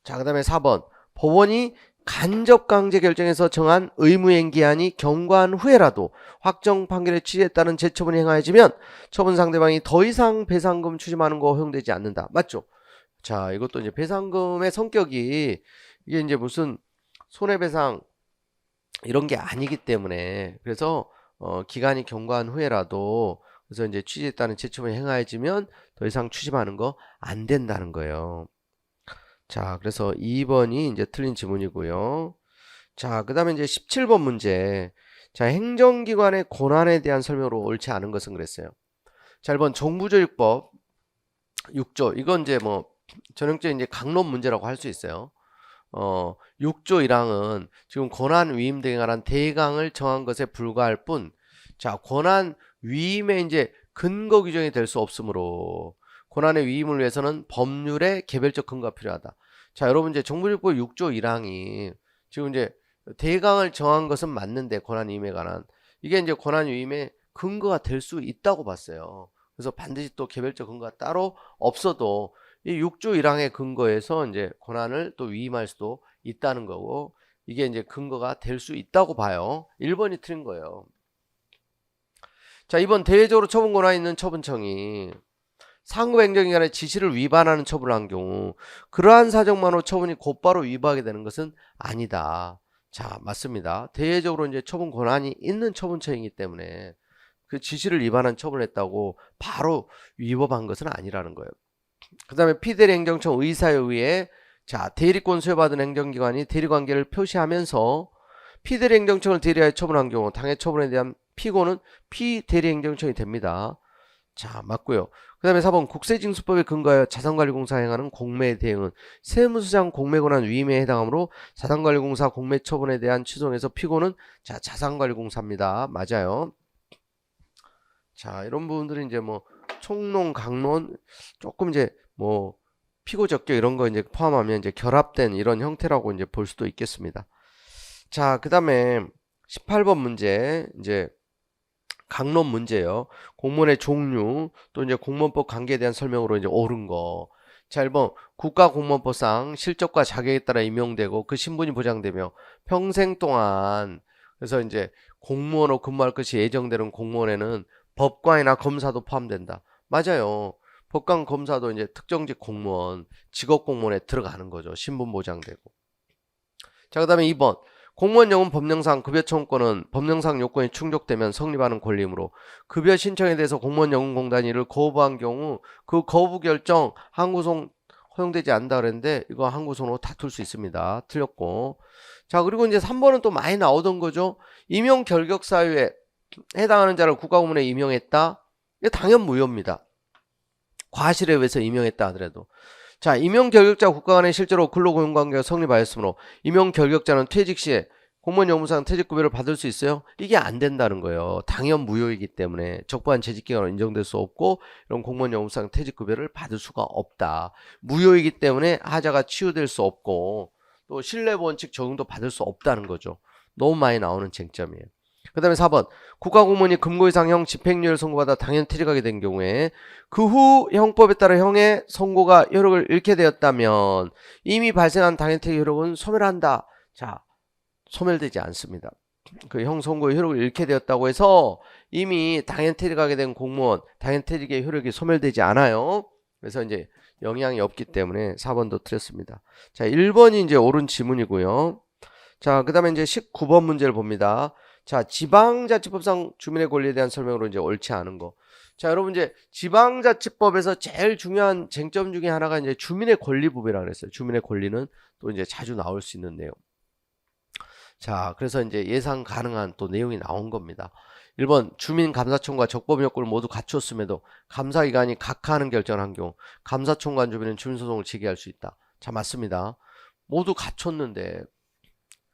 자, 그 다음에 4번 법원이 간접강제 결정에서 정한 의무행 기한이 경과한 후에라도 확정 판결의 취지에 따른 재처분이 행하여지면 처분 상대방이 더 이상 배상금 추심하는 거 허용되지 않는다. 맞죠? 자, 이것도 이제 배상금의 성격이 이게 이제 무슨 손해배상 이런 게 아니기 때문에 그래서 기간이 경과한 후에라도 그래서 이제 취지에 따른 재처분이 행하여지면 더 이상 추심하는 거 안 된다는 거예요. 자, 그래서 2번이 이제 틀린 지문이고요. 자, 그 다음에 이제 17번 문제. 자, 행정기관의 권한에 대한 설명으로 옳지 않은 것은 그랬어요. 자, 1번 정부조직법 6조. 이건 이제 뭐 전형적인 이제 강론 문제라고 할 수 있어요. 6조 1항은 지금 권한 위임 등에 관한 대강을 정한 것에 불과할 뿐, 자, 권한 위임에 이제 근거 규정이 될 수 없으므로 권한의 위임을 위해서는 법률의 개별적 근거가 필요하다. 자, 여러분 이제 정부조직법 6조 1항이 지금 이제 대강을 정한 것은 맞는데 권한 위임에 관한 이게 이제 권한 위임의 근거가 될 수 있다고 봤어요. 그래서 반드시 또 개별적 근거가 따로 없어도 이 6조 1항의 근거에서 이제 권한을 또 위임할 수도 있다는 거고, 이게 이제 근거가 될 수 있다고 봐요. 1번이 틀린 거예요. 자, 2번 대외적으로 처분 권한이 있는 처분청이 상급 행정기관의 지시를 위반하는 처분을 한 경우 그러한 사정만으로 처분이 곧바로 위반하게 되는 것은 아니다. 자, 맞습니다. 대외적으로 이제 처분 권한이 있는 처분청이기 때문에 그 지시를 위반한 처분을 했다고 바로 위법한 것은 아니라는 거예요. 그 다음에 피대리 행정청 의사에 의해 자, 대리권 수여받은 행정기관이 대리관계를 표시하면서 피대리 행정청을 대리하여 처분한 경우 당해 처분에 대한 피고는 피대리 행정청이 됩니다. 자, 맞고요. 그 다음에 4번 국세징수법에 근거하여 자산관리공사 행하는 공매 대응은 세무서장 공매권한 위임에 해당하므로 자산관리공사 공매 처분에 대한 취소에서 피고는 자, 자산관리공사입니다. 맞아요. 자, 이런 부분들이 이제 뭐 총론, 강론 조금 이제 뭐 피고 적격 이런 거 이제 포함하면 이제 결합된 이런 형태라고 이제 볼 수도 있겠습니다. 자, 그 다음에 18번 문제 이제 강론 문제예요. 공무원의 종류 또 이제 공무원법 관계에 대한 설명으로 이제 옳은 거. 자, 1번 국가공무원법상 실적과 자격에 따라 임용되고 그 신분이 보장되며 평생 동안 그래서 이제 공무원으로 근무할 것이 예정되는 공무원에는 법관이나 검사도 포함된다. 맞아요. 법관 검사도 이제 특정직 공무원, 직업 공무원에 들어가는 거죠. 신분 보장되고. 자, 그 다음에 2번 공무원연금 법령상 급여 청구권은 법령상 요건이 충족되면 성립하는 권리이므로 급여 신청에 대해서 공무원연금공단이 이를 거부한 경우 그 거부 결정 항고소송 허용되지 않는다 그랬는데 이거 항고소송으로 다툴 수 있습니다. 틀렸고. 자, 그리고 이제 3번은 또 많이 나오던 거죠. 임용 결격 사유에 해당하는 자를 국가공무원에 임용했다. 이게 당연 무효입니다. 과실에 의해서 임용했다 하더라도. 자, 임용 결격자 국가 간에 실제로 근로고용관계가 성립하였으므로 임용 결격자는 퇴직 시에 공무원연금상 퇴직급여를 받을 수 있어요? 이게 안 된다는 거예요. 당연 무효이기 때문에 적부한 재직기간으로 인정될 수 없고 이런 공무원연금상 퇴직급여를 받을 수가 없다. 무효이기 때문에 하자가 치유될 수 없고 또 신뢰원칙 적용도 받을 수 없다는 거죠. 너무 많이 나오는 쟁점이에요. 그 다음에 4번 국가공무원이 금고 이상형 집행유예를 선고받아 당연 퇴직하게 된 경우에 그 후 형법에 따라 형의 선고가 효력을 잃게 되었다면 이미 발생한 당연 퇴직 효력은 소멸한다. 자, 소멸되지 않습니다. 그 형 선고의 효력을 잃게 되었다고 해서 이미 당연 퇴직하게 된 공무원 당연 퇴직의 효력이 소멸되지 않아요. 그래서 이제 영향이 없기 때문에 4번도 틀렸습니다. 자, 1번이 이제 옳은 지문이고요. 자, 그 다음에 이제 19번 문제를 봅니다. 자, 지방자치법상 주민의 권리에 대한 설명으로 이제 옳지 않은 거. 자, 여러분 이제 지방자치법에서 제일 중요한 쟁점 중에 하나가 이제 주민의 권리 부분이라고 그랬어요. 주민의 권리는 또 이제 자주 나올 수 있는 내용. 자, 그래서 이제 예상 가능한 또 내용이 나온 겁니다. 1번 주민감사청과 적법요건을 모두 갖추었음에도 감사기관이 각하하는 결정을 한 경우 감사청과 주민은 주민소송을 제기할 수 있다. 자, 맞습니다. 모두 갖췄는데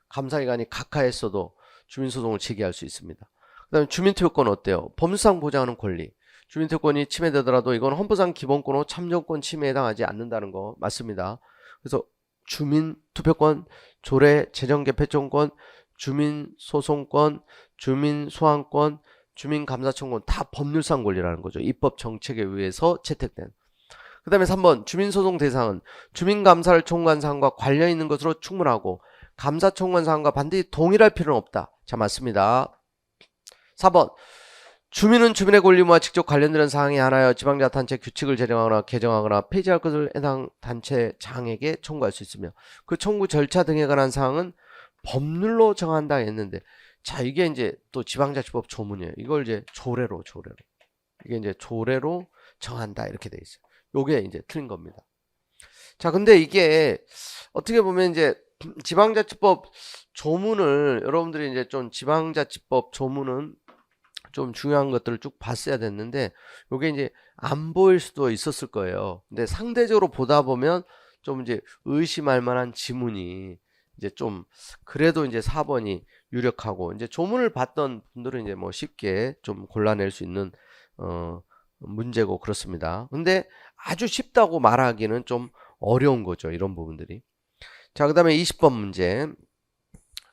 감사기관이 각하했어도 주민소송을 제기할 수 있습니다. 그 다음에 주민투표권은 어때요? 법률상 보장하는 권리. 주민투표권이 침해되더라도 이건 헌법상 기본권으로 참정권 침해에 해당하지 않는다는 거 맞습니다. 그래서 주민투표권, 조례, 재정개폐청권, 주민소송권, 주민소환권, 주민감사청권 다 법률상 권리라는 거죠. 입법 정책에 의해서 채택된. 그 다음에 3번 주민소송 대상은 주민감사를 청구한 사항과 관련 있는 것으로 충분하고 감사 청구한 사항과 반드시 동일할 필요는 없다. 자, 맞습니다. 4번 주민은 주민의 권리와 직접 관련되는 사항에 한하여 지방자치단체 규칙을 제정하거나 개정하거나 폐지할 것을 해당 단체장에게 청구할 수 있으며 그 청구 절차 등에 관한 사항은 법률로 정한다 했는데, 자, 이게 이제 또 지방자치법 조문이에요. 이걸 이제 조례로 이게 이제 조례로 정한다 이렇게 돼 있어요. 요게 이제 틀린 겁니다. 자, 근데 이게 어떻게 보면 이제 지방자치법 조문을 여러분들이 이제 좀 지방자치법 조문은 좀 중요한 것들을 쭉 봤어야 됐는데 요게 이제 안 보일 수도 있었을 거예요. 근데 상대적으로 보다 보면 좀 이제 의심할 만한 지문이 이제 좀 그래도 이제 4번이 유력하고, 이제 조문을 봤던 분들은 이제 뭐 쉽게 좀 골라낼 수 있는 문제고 그렇습니다. 근데 아주 쉽다고 말하기는 좀 어려운 거죠, 이런 부분들이. 자, 그다음에 20번 문제.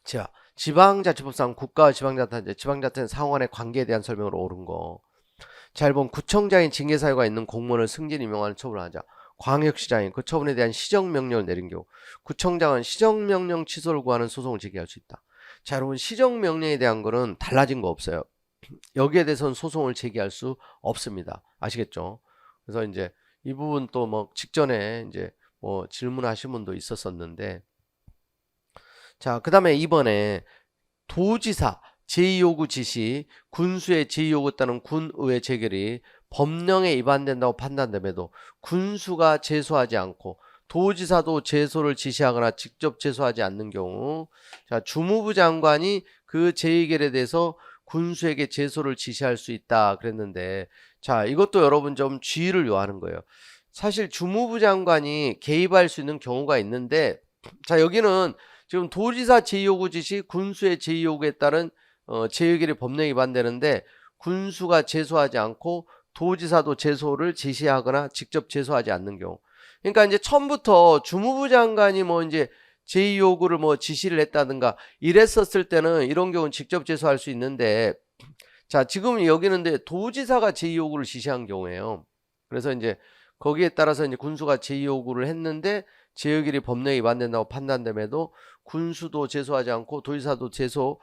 자, 지방자치법상 국가와 지방자치단체, 지방자치단체 상호간의 관계에 대한 설명으로 옳은 거. 자, 1번 구청장인 징계사유가 있는 공무원을 승진 임용하는 처분을 하자. 광역시장인 그 처분에 대한 시정명령을 내린 경우 구청장은 시정명령 취소를 구하는 소송을 제기할 수 있다. 자, 여러분, 시정명령에 대한 거는 달라진 거 없어요. 여기에 대해서는 소송을 제기할 수 없습니다. 아시겠죠? 그래서 이제 이 부분 또 뭐 직전에 이제 뭐 질문하신 분도 있었었는데, 자, 그 다음에 이번에 도지사 제2요구 지시, 군수의 제2요구 따른 군의회 재결이 법령에 위반된다고 판단됨에도 군수가 제소하지 않고 도지사도 제소를 지시하거나 직접 제소하지 않는 경우, 자, 주무부 장관이 그 재의결에 대해서 군수에게 제소를 지시할 수 있다 그랬는데, 자, 이것도 여러분 좀 주의를 요하는 거예요. 사실 주무부 장관이 개입할 수 있는 경우가 있는데, 자, 여기는 지금 도지사 제2요구 지시, 군수의 제2요구에 따른 재의결이 법령에 위반되는데 군수가 제소하지 않고 도지사도 제소를 지시하거나 직접 제소하지 않는 경우. 그러니까 이제 처음부터 주무부 장관이 뭐 이제 제2요구를 뭐 지시를 했다든가 이랬었을 때는 이런 경우는 직접 제소할 수 있는데, 자, 지금 여기는 근데 도지사가 제2요구를 지시한 경우예요. 그래서 이제 거기에 따라서 이제 군수가 제2요구를 했는데 재의결이 법령에 위반된다고 판단됨에도 군수도 제소하지 않고 도지사도 제소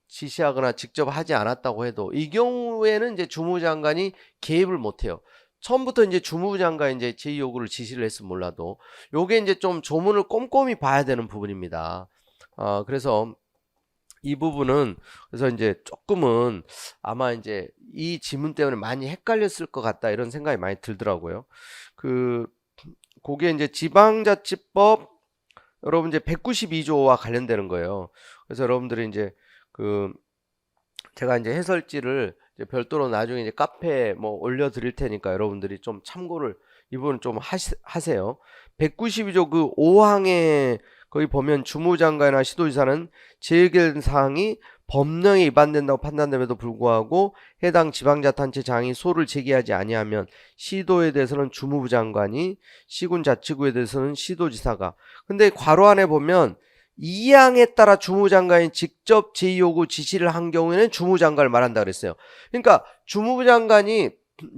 지시하거나 직접 하지 않았다고 해도 이 경우에는 이제 주무부 장관이 개입을 못해요. 처음부터 이제 주무부 장관이 이제 제2요구를 지시를 했으면 몰라도 요게 이제 좀 조문을 꼼꼼히 봐야 되는 부분입니다. 그래서 이 부분은 그래서 이제 조금은 아마 이제 이 지문 때문에 많이 헷갈렸을 것 같다 이런 생각이 많이 들더라고요. 그게 이제 지방자치법 여러분 이제 192조와 관련되는 거예요. 그래서 여러분들이 이제 제가 이제 해설지를 이제 별도로 나중에 이제 카페에 뭐 올려드릴 테니까 여러분들이 좀 참고를 이 부분 좀 하세요. 192조 그 5항에 거기 보면 주무장관이나 시도지사는 재의결 사항이 법령에 위반된다고 판단됨에도 불구하고 해당 지방자치단체장이 소를 제기하지 아니하면 시도에 대해서는 주무부 장관이, 시군자치구에 대해서는 시도지사가. 근데 괄호 안에 보면 이 항에 따라 주무장관이 직접 제2요구 지시를 한 경우에는 주무장관을 말한다 그랬어요. 그러니까 주무부 장관이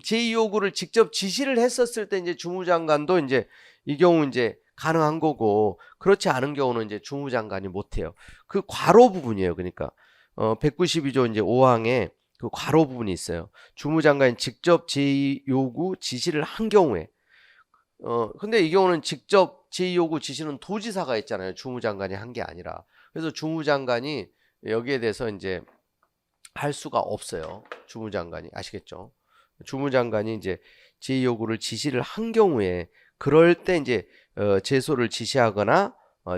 제2요구를 직접 지시를 했었을 때 이제 주무장관도 이제 이 경우 이제 가능한 거고, 그렇지 않은 경우는 이제 주무장관이 못해요. 그 괄호 부분이에요. 그러니까 192조 이제 5항에 그 괄호 부분이 있어요. 주무장관이 직접 제2요구 지시를 한 경우에. 근데 이 경우는 직접 제2요구 지시는 도지사가 있잖아요. 주무장관이 한 게 아니라. 그래서 주무장관이 여기에 대해서 이제 할 수가 없어요. 주무장관이. 아시겠죠? 주무장관이 이제 제2요구를 지시를 한 경우에 그럴 때 이제 제소를 지시하거나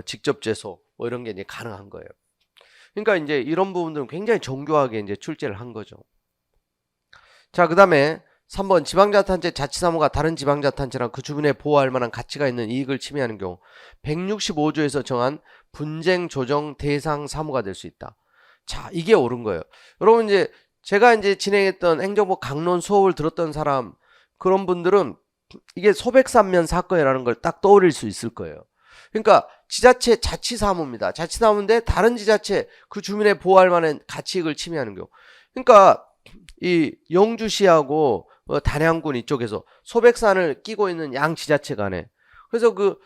직접 제소 뭐 이런 게 이제 가능한 거예요. 그러니까 이제 이런 부분들은 굉장히 정교하게 이제 출제를 한 거죠. 자, 그다음에 3번 지방자치단체 자치사무가 다른 지방자치단체랑 그 주변에 보호할 만한 가치가 있는 이익을 침해하는 경우 165조에서 정한 분쟁 조정 대상 사무가 될 수 있다. 자, 이게 옳은 거예요. 여러분 이제 제가 이제 진행했던 행정법 강론 수업을 들었던 사람, 그런 분들은 이게 소백산면 사건이라는 걸 딱 떠올릴 수 있을 거예요. 그러니까 지자체 자치사무입니다. 자치사무인데 다른 지자체 그 주민의 보호할 만한 가치익을 침해하는 경우. 그러니까 이 영주시하고 단양군 이쪽에서 소백산을 끼고 있는 양 지자체 간에, 그래서 그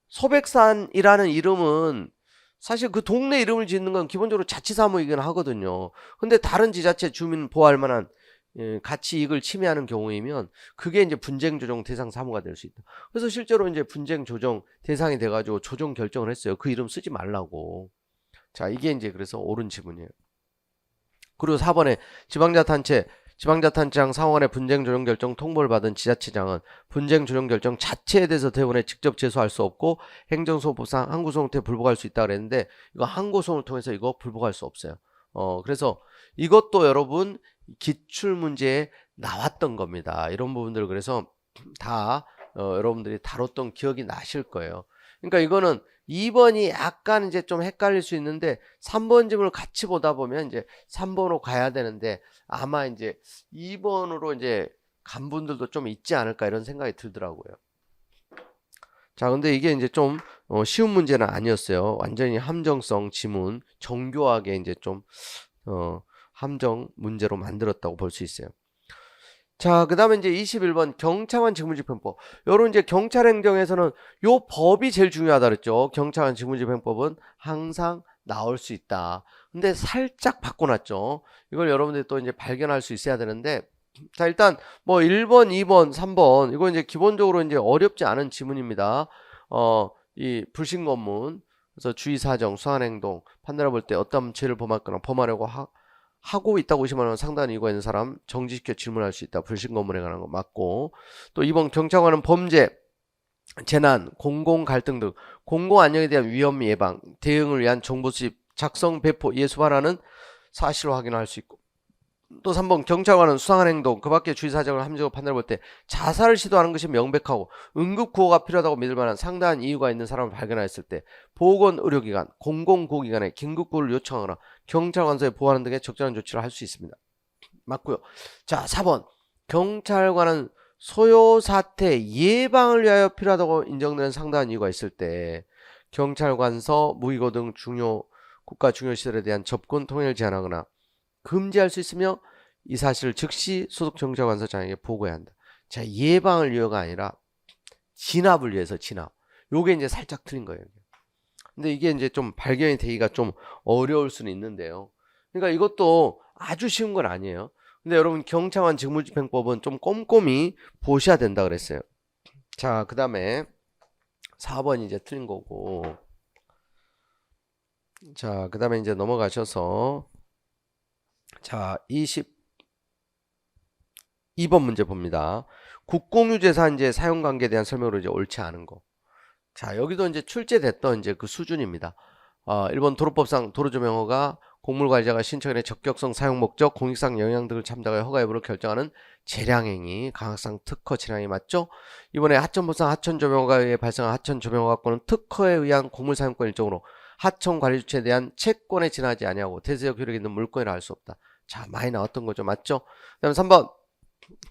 소백산이라는 이름은 사실 그 동네 이름을 짓는 건 기본적으로 자치사무이긴 하거든요. 근데 다른 지자체 주민 보호할 만한 가치 이익을 침해하는 경우이면 그게 이제 분쟁 조정 대상 사무가 될 수 있다. 그래서 실제로 이제 분쟁 조정 대상이 돼가지고 조정 결정을 했어요. 그 이름 쓰지 말라고. 자, 이게 이제 그래서 옳은 지문이에요. 그리고 4번에 지방자치단체 지방자치단체장 상호간의 분쟁 조정 결정 통보를 받은 지자체장은 분쟁 조정 결정 자체에 대해서 대원에 직접 제소할 수 없고 행정소송법상 항고소송에 불복할 수 있다 그랬는데 이거 항고소송을 통해서 이거 불복할 수 없어요. 그래서 이것도 여러분 기출문제에 나왔던 겁니다. 이런 부분들 그래서 다 여러분들이 다뤘던 기억이 나실 거예요. 그러니까 이거는 2번이 약간 이제 좀 헷갈릴 수 있는데 3번 질문을 같이 보다 보면 이제 3번으로 가야 되는데 아마 이제 2번으로 이제 간 분들도 좀 있지 않을까 이런 생각이 들더라고요. 자, 근데 이게 이제 좀 쉬운 문제는 아니었어요. 완전히 함정성 지문 정교하게 이제 좀 함정 문제로 만들었다고 볼 수 있어요. 자, 그 다음에 이제 21번 경찰관 직무집행법. 요런 이제 경찰행정에서는 요 법이 제일 중요하다 그랬죠. 경찰관 직무집행법은 항상 나올 수 있다. 근데 살짝 바꿔놨죠. 이걸 여러분들이 또 이제 발견할 수 있어야 되는데, 자, 일단 뭐 1번, 2번, 3번 이거 이제 기본적으로 이제 어렵지 않은 지문입니다. 이 불신검문, 그래서 주의사정, 수환행동 판단해 볼 때 어떤 죄를 범했거나 범하려고 하고 있다고 의심하는 상당한 이유가 있는 사람 정지시켜 질문할 수 있다. 불신검문에 관한 거 맞고, 또 2번 경찰관은 범죄, 재난, 공공 갈등 등 공공 안녕에 대한 위험 예방, 대응을 위한 정보 수집, 작성, 배포, 예수발하는 사실을 확인할 수 있고, 또 3번 경찰관은 수상한 행동, 그 밖에 주의사정을 함정으로 판단해 볼 때 자살을 시도하는 것이 명백하고 응급구호가 필요하다고 믿을 만한 상당한 이유가 있는 사람을 발견하였을 때 보건의료기관, 공공구호기관에 긴급구호를 요청하거나 경찰관서에 보호하는 등의 적절한 조치를 할 수 있습니다. 맞고요. 자, 4번 경찰관은 소요사태 예방을 위하여 필요하다고 인정되는 상당한 이유가 있을 때 경찰관서, 무기고 등 국가 중요시설에 대한 접근 통행을 제한하거나 금지할 수 있으며 이 사실을 즉시 소속 경찰관서장에게 보고해야 한다. 자, 예방을 위해가 아니라 진압을 위해서 진압. 요게 이제 살짝 틀린 거예요. 근데 이게 이제 좀 발견이 되기가 좀 어려울 수는 있는데요. 그러니까 이것도 아주 쉬운 건 아니에요. 근데 여러분 경찰관 직무집행법은 좀 꼼꼼히 보셔야 된다 그랬어요. 자, 그 다음에 4번이 이제 틀린 거고. 자, 그 다음에 이제 넘어가셔서 자, 22번 문제 봅니다. 국공유재산제 사용관계에 대한 설명으로 이제 옳지 않은 거. 자, 여기도 이제 출제됐던 이제 그 수준입니다. 1번 도로법상 도로조명허가 공물관리자가 신청인의 적격성 사용 목적, 공익상 영향 등을 참작하여 허가 여부를 결정하는 재량행위, 강학상 특허 재량이 맞죠? 이번에 하천법상 하천조명허가 의해 발생한 하천조명허가권은 특허에 의한 공물사용권 일종으로 하천관리주체에 대한 채권에 지나지 아니하고 대세적 효력이 있는 물권이라 할 수 없다. 자, 많이 나왔던 거죠. 맞죠? 그 다음 3번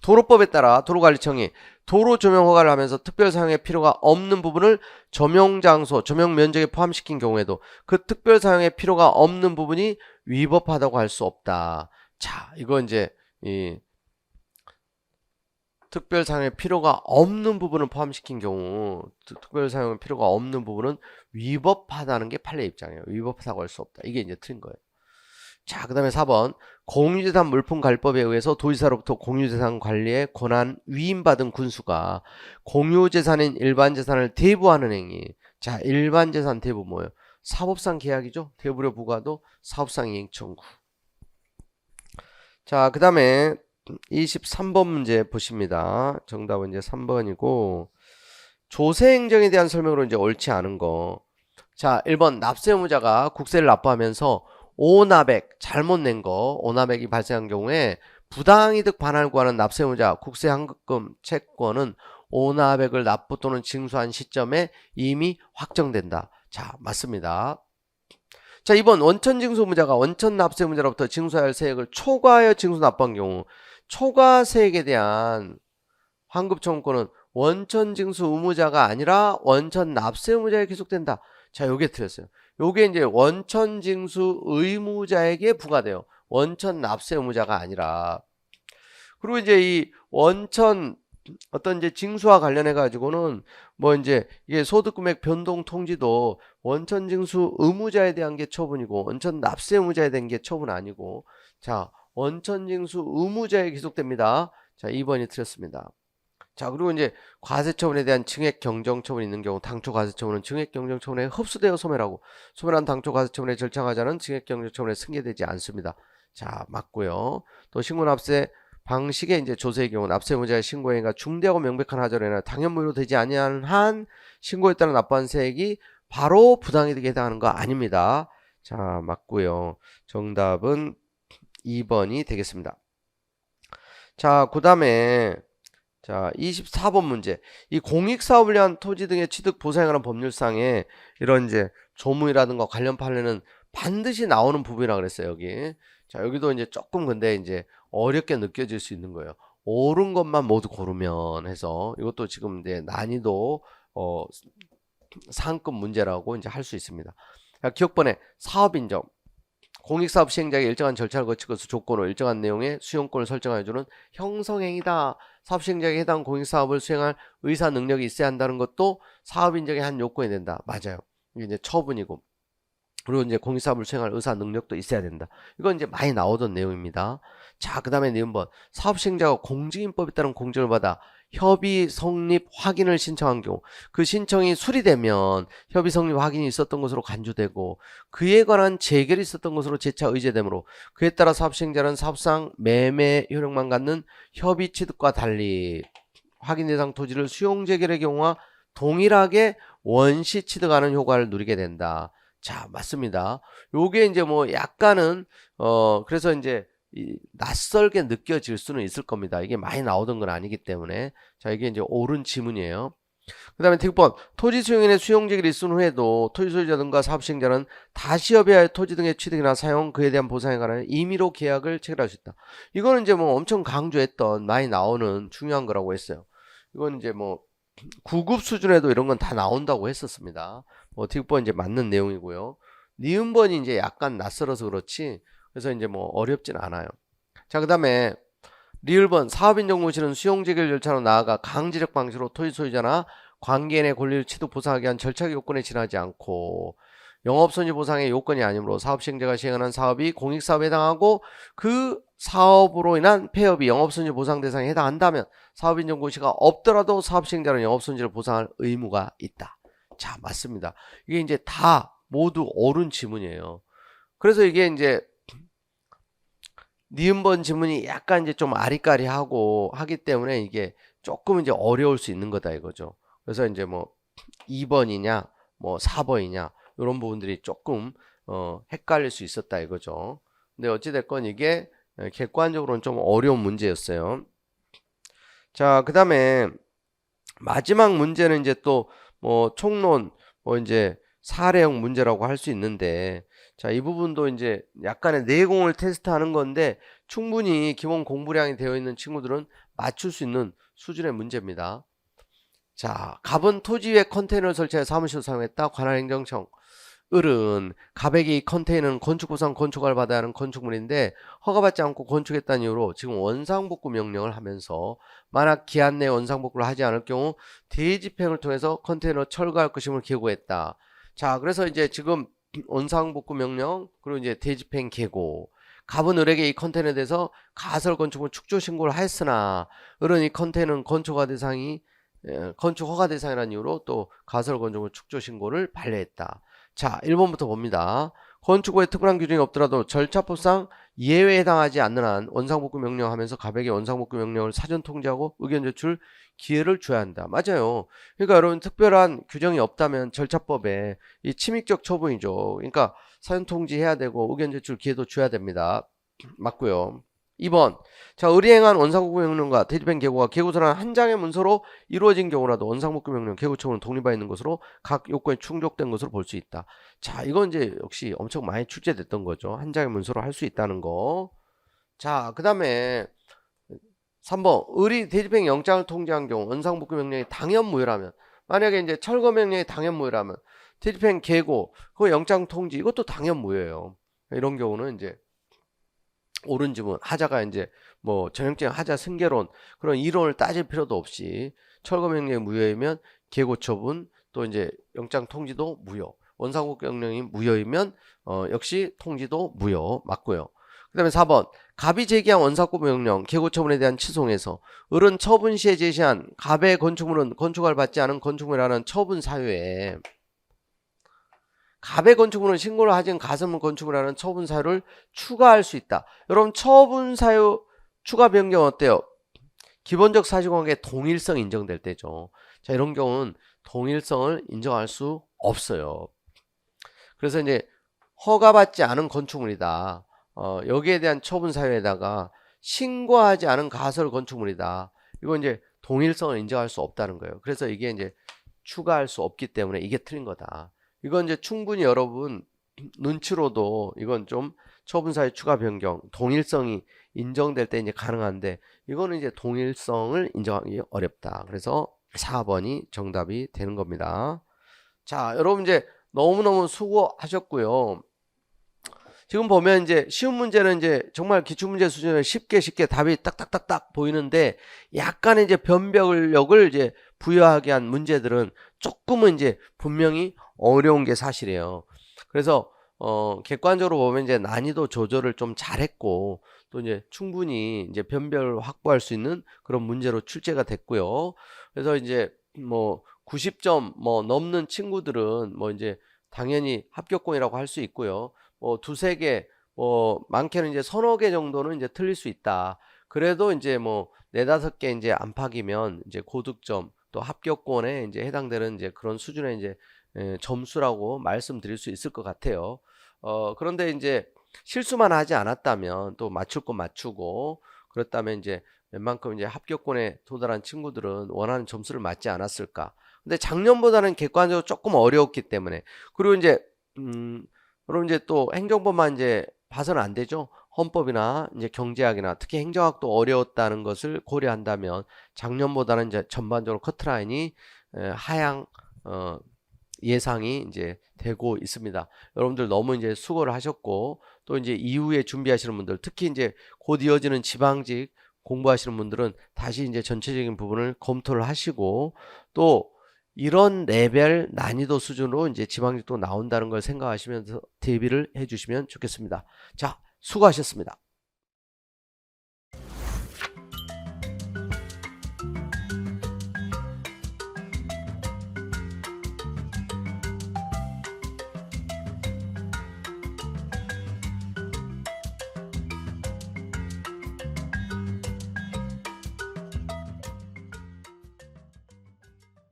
도로법에 따라 도로관리청이 도로조명허가를 하면서 특별사용의 필요가 없는 부분을 조명장소, 조명면적에 포함시킨 경우에도 그 특별사용의 필요가 없는 부분이 위법하다고 할 수 없다. 자, 이거 이제 이 특별사용의 필요가 없는 부분을 포함시킨 경우 특별사용의 필요가 없는 부분은 위법하다는 게 판례 입장이에요. 위법하다고 할 수 없다. 이게 이제 틀린 거예요. 자, 그 다음에 4번 공유재산 물품관리법에 의해서 도지사로부터 공유재산 관리에 권한 위임받은 군수가 공유재산인 일반재산을 대부하는 행위. 자, 일반재산 대부 뭐예요? 사법상 계약이죠. 대부료 부과도 사업상 이행 청구. 자, 그 다음에 23번 문제 보십니다. 정답은 이제 3번이고 조세행정에 대한 설명으로 이제 옳지 않은 거. 자, 1번 납세 의무자가 국세를 납부하면서 오납액 잘못 낸 거, 오납액이 발생한 경우에 부당이득 반환을 구하는 납세 의무자 국세 환급금 채권은 오납액을 납부 또는 징수한 시점에 이미 확정된다. 자, 맞습니다. 자, 2번 원천징수 의무자가 원천 납세 의무자로부터 징수해야 할 세액을 초과하여 징수 납부한 경우 초과세액에 대한 환급 청구권은 원천징수 의무자가 아니라 원천 납세 의무자에 기속된다. 자, 요게 틀렸어요. 요게 이제 원천징수 의무자에게 부과돼요. 원천 납세 의무자가 아니라. 그리고 이제 이 원천 어떤 이제 징수와 관련해 가지고는 뭐 이제 이게 소득금액 변동 통지도 원천 징수 의무자에 대한 게 처분이고 원천 납세 의무자에 대한 게 처분 아니고, 자, 원천 징수 의무자에 기속됩니다. 자, 2번이 틀렸습니다. 자, 그리고 이제 과세처분에 대한 증액 경정처분이 있는 경우 당초 과세처분은 증액 경정처분에 흡수되어 소멸하고 소멸한 당초 과세처분에 절차하자는 증액 경정처분에 승계되지 않습니다. 자, 맞고요. 또 신고납세 방식의 이제 조세의 경우 납세의무자의 신고행위가 중대하고 명백한 하자로나 당연무효로 되지 아니한 한 신고에 따른 납부한 세액이 바로 부당이득에 해당하는 거 아닙니다. 자, 맞고요. 정답은 2번이 되겠습니다. 자, 그 다음에 자, 24번 문제. 이 공익사업을 위한 토지 등의 취득 보상에 관한 법률상에 이런 이제 조문이라든가 관련 판례는 반드시 나오는 부분이라 그랬어요, 여기. 자, 여기도 이제 조금 근데 이제 어렵게 느껴질 수 있는 거예요. 옳은 것만 모두 고르면 해서 이것도 지금 이제 난이도 상급 문제라고 이제 할 수 있습니다. 자, 기억번에 사업 인정. 공익사업 시행자에게 일정한 절차를 거치고서 조건으로 일정한 내용의 수용권을 설정해주는 형성행위다. 사업 시행자에게 해당 공익사업을 수행할 의사 능력이 있어야 한다는 것도 사업 인정의 한 요건이 된다. 맞아요. 이게 이제 처분이고. 그리고 이제 공익사업을 수행할 의사 능력도 있어야 된다. 이건 이제 많이 나오던 내용입니다. 자, 그 다음에 니은번 사업 시행자가 공직인법에 따른 공증을 받아 협의 성립 확인을 신청한 경우 그 신청이 수리되면 협의 성립 확인이 있었던 것으로 간주되고 그에 관한 재결이 있었던 것으로 재차 의제되므로 그에 따라 사업 시행자는 사업상 매매 효력만 갖는 협의 취득과 달리 확인 대상 토지를 수용 재결의 경우와 동일하게 원시 취득하는 효과를 누리게 된다. 자, 맞습니다. 요게 이제 뭐 약간은 그래서 이제 낯설게 느껴질 수는 있을 겁니다. 이게 많이 나오던 건 아니기 때문에. 자, 이게 이제 옳은 지문이에요. 그 다음에 뒷번 토지 수용인의 수용재결이 있은 후에도 토지 소유자든가 사업시행자는 다시 협의하여 토지 등의 취득이나 사용 그에 대한 보상에 관한 임의로 계약을 체결할 수 있다. 이거는 이제 뭐 엄청 강조했던 많이 나오는 중요한 거라고 했어요. 이건 이제 뭐 9급 수준에도 이런 건 다 나온다고 했었습니다. 뭐 뒷번 이제 맞는 내용이고요. 니은번이 이제 약간 낯설어서 그렇지 그래서 이제 뭐 어렵진 않아요. 자, 그 다음에 리을번 사업인정고시는 수용재결 절차로 나아가 강제력 방식으로 토지 소유자나 관계인의 권리를 취득 보상하기 위한 절차적 요건에 지나지 않고 영업손실 보상의 요건이 아니므로 사업시행자가 시행하는 사업이 공익사업에 해당하고 그 사업으로 인한 폐업이 영업손실 보상 대상에 해당한다면 사업인정고시가 없더라도 사업시행자는 영업손실을 보상할 의무가 있다. 자, 맞습니다. 이게 이제 다 모두 옳은 지문이에요. 그래서 이게 이제 니은번 지문이 약간 이제 좀 아리까리하고 하기 때문에 이게 조금 이제 어려울 수 있는 거다 이거죠. 그래서 이제 뭐 2번이냐 뭐 4번이냐 이런 부분들이 조금 헷갈릴 수 있었다 이거죠. 근데 어찌됐건 이게 객관적으로는 좀 어려운 문제였어요. 자, 그 다음에 마지막 문제는 이제 또 뭐 총론 뭐 이제 사례형 문제라고 할 수 있는데 자, 이 부분도 이제 약간의 내공을 테스트하는 건데 충분히 기본 공부량이 되어 있는 친구들은 맞출 수 있는 수준의 문제입니다. 자, 갑은 토지 위에 컨테이너를 설치해 사무실로 사용했다. 관할 행정청 을은 갑에게 이 컨테이너는 건축보상 건축허가를 받아야 하는 건축물인데 허가받지 않고 건축했다는 이유로 지금 원상복구 명령을 하면서 만약 기한 내 원상복구를 하지 않을 경우 대집행을 통해서 컨테이너 철거할 것임을 계고했다. 자, 그래서 이제 지금 원상복구 명령 그리고 이제 대집행 계고 갑은 을에게 이 컨테이너에 대해서 가설 건축물 축조 신고를 하였으나 을은 이 컨테이너는 건축허가 대상이라는 이유로 또 가설 건축물 축조 신고를 반려했다. 자, 1번부터 봅니다. 건축법에 특별한 규정이 없더라도 절차법상 예외에 해당하지 않는 한 원상복구 명령하면서 갑에게 원상복구 명령을 사전 통지하고 의견 제출 기회를 줘야 한다. 맞아요. 그러니까 여러분 특별한 규정이 없다면 절차법에 이 침입적 처분이죠. 그러니까 사전 통지해야 되고 의견 제출 기회도 줘야 됩니다. 맞고요. 2번 자, 의리행한 원상복구 명령과 대집행 계고가 계고서란 한 장의 문서로 이루어진 경우라도 원상복구 명령, 계고처분은 독립하여 있는 것으로 각 요건이 충족된 것으로 볼 수 있다. 자, 이건 이제 역시 엄청 많이 출제됐던 거죠. 한 장의 문서로 할 수 있다는 거. 자, 그 다음에 3번 의리 대집행 영장을 통지한 경우 원상복구 명령이 당연무효라면 만약에 이제 철거 명령이 당연무효라면 대집행 계고 그 영장 통지 이것도 당연무효예요. 이런 경우는 이제 옳은 지문 하자가 이제 뭐 전형적인 하자 승계론 그런 이론을 따질 필요도 없이 철거 명령이 무효이면 계고 처분 또 이제 영장 통지도 무효 원상복구 명령이 무효이면 역시 통지도 무효 맞고요. 그 다음에 4번 갑이 제기한 원상복구 명령 계고 처분에 대한 취소에서 을은 처분 시에 제시한 갑의 건축물은 건축허가를 받지 않은 건축물이라는 처분 사유에 갑의 건축물은 신고를 하지 않은 가설물 건축물이라는 처분 사유를 추가할 수 있다. 여러분 처분 사유 추가 변경 어때요? 기본적 사실관계 동일성 인정될 때죠. 자, 이런 경우는 동일성을 인정할 수 없어요. 그래서 이제 허가받지 않은 건축물이다. 여기에 대한 처분 사유에다가 신고하지 않은 가설 건축물이다. 이건 이제 동일성을 인정할 수 없다는 거예요. 그래서 이게 이제 추가할 수 없기 때문에 이게 틀린 거다. 이건 이제 충분히 여러분 눈치로도 이건 좀 처분 사유 추가 변경 동일성이 인정될 때 이제 가능한데 이거는 이제 동일성을 인정하기 어렵다. 그래서 4번이 정답이 되는 겁니다. 자, 여러분 이제 너무너무 수고하셨고요. 지금 보면 이제 쉬운 문제는 이제 정말 기출문제 수준에 쉽게 답이 딱딱딱딱 보이는데 약간의 이제 변별력을 이제 부여하게 한 문제들은 조금은 이제 분명히 어려운 게 사실이에요. 그래서 객관적으로 보면 이제 난이도 조절을 좀 잘했고 또 이제 충분히 이제 변별을 확보할 수 있는 그런 문제로 출제가 됐고요. 그래서 이제 뭐 90점 뭐 넘는 친구들은 뭐 이제 당연히 합격권이라고 할 수 있고요. 뭐 두세 개, 뭐 많게는 이제 서너 개 정도는 이제 틀릴 수 있다. 그래도 이제 뭐 네다섯 개 이제 안팎이면 이제 고득점 또 합격권에 이제 해당되는 이제 그런 수준의 이제 점수라고 말씀드릴 수 있을 것 같아요. 그런데 이제 실수만 하지 않았다면 또 맞출 건 맞추고 그렇다면 이제 웬만큼 이제 합격권에 도달한 친구들은 원하는 점수를 맞지 않았을까. 근데 작년보다는 객관적으로 조금 어려웠기 때문에 그리고 이제 그럼 이제 또 행정법만 이제 봐서는 안 되죠. 헌법이나 이제 경제학이나 특히 행정학도 어려웠다는 것을 고려한다면 작년보다는 이제 전반적으로 커트라인이 하향 예상이 이제 되고 있습니다. 여러분들 너무 이제 수고를 하셨고 또 이제 이후에 준비하시는 분들 특히 이제 곧 이어지는 지방직 공부하시는 분들은 다시 이제 전체적인 부분을 검토를 하시고 또 이런 레벨 난이도 수준으로 이제 지방직도 나온다는 걸 생각하시면서 대비를 해 주시면 좋겠습니다. 자, 수고하셨습니다.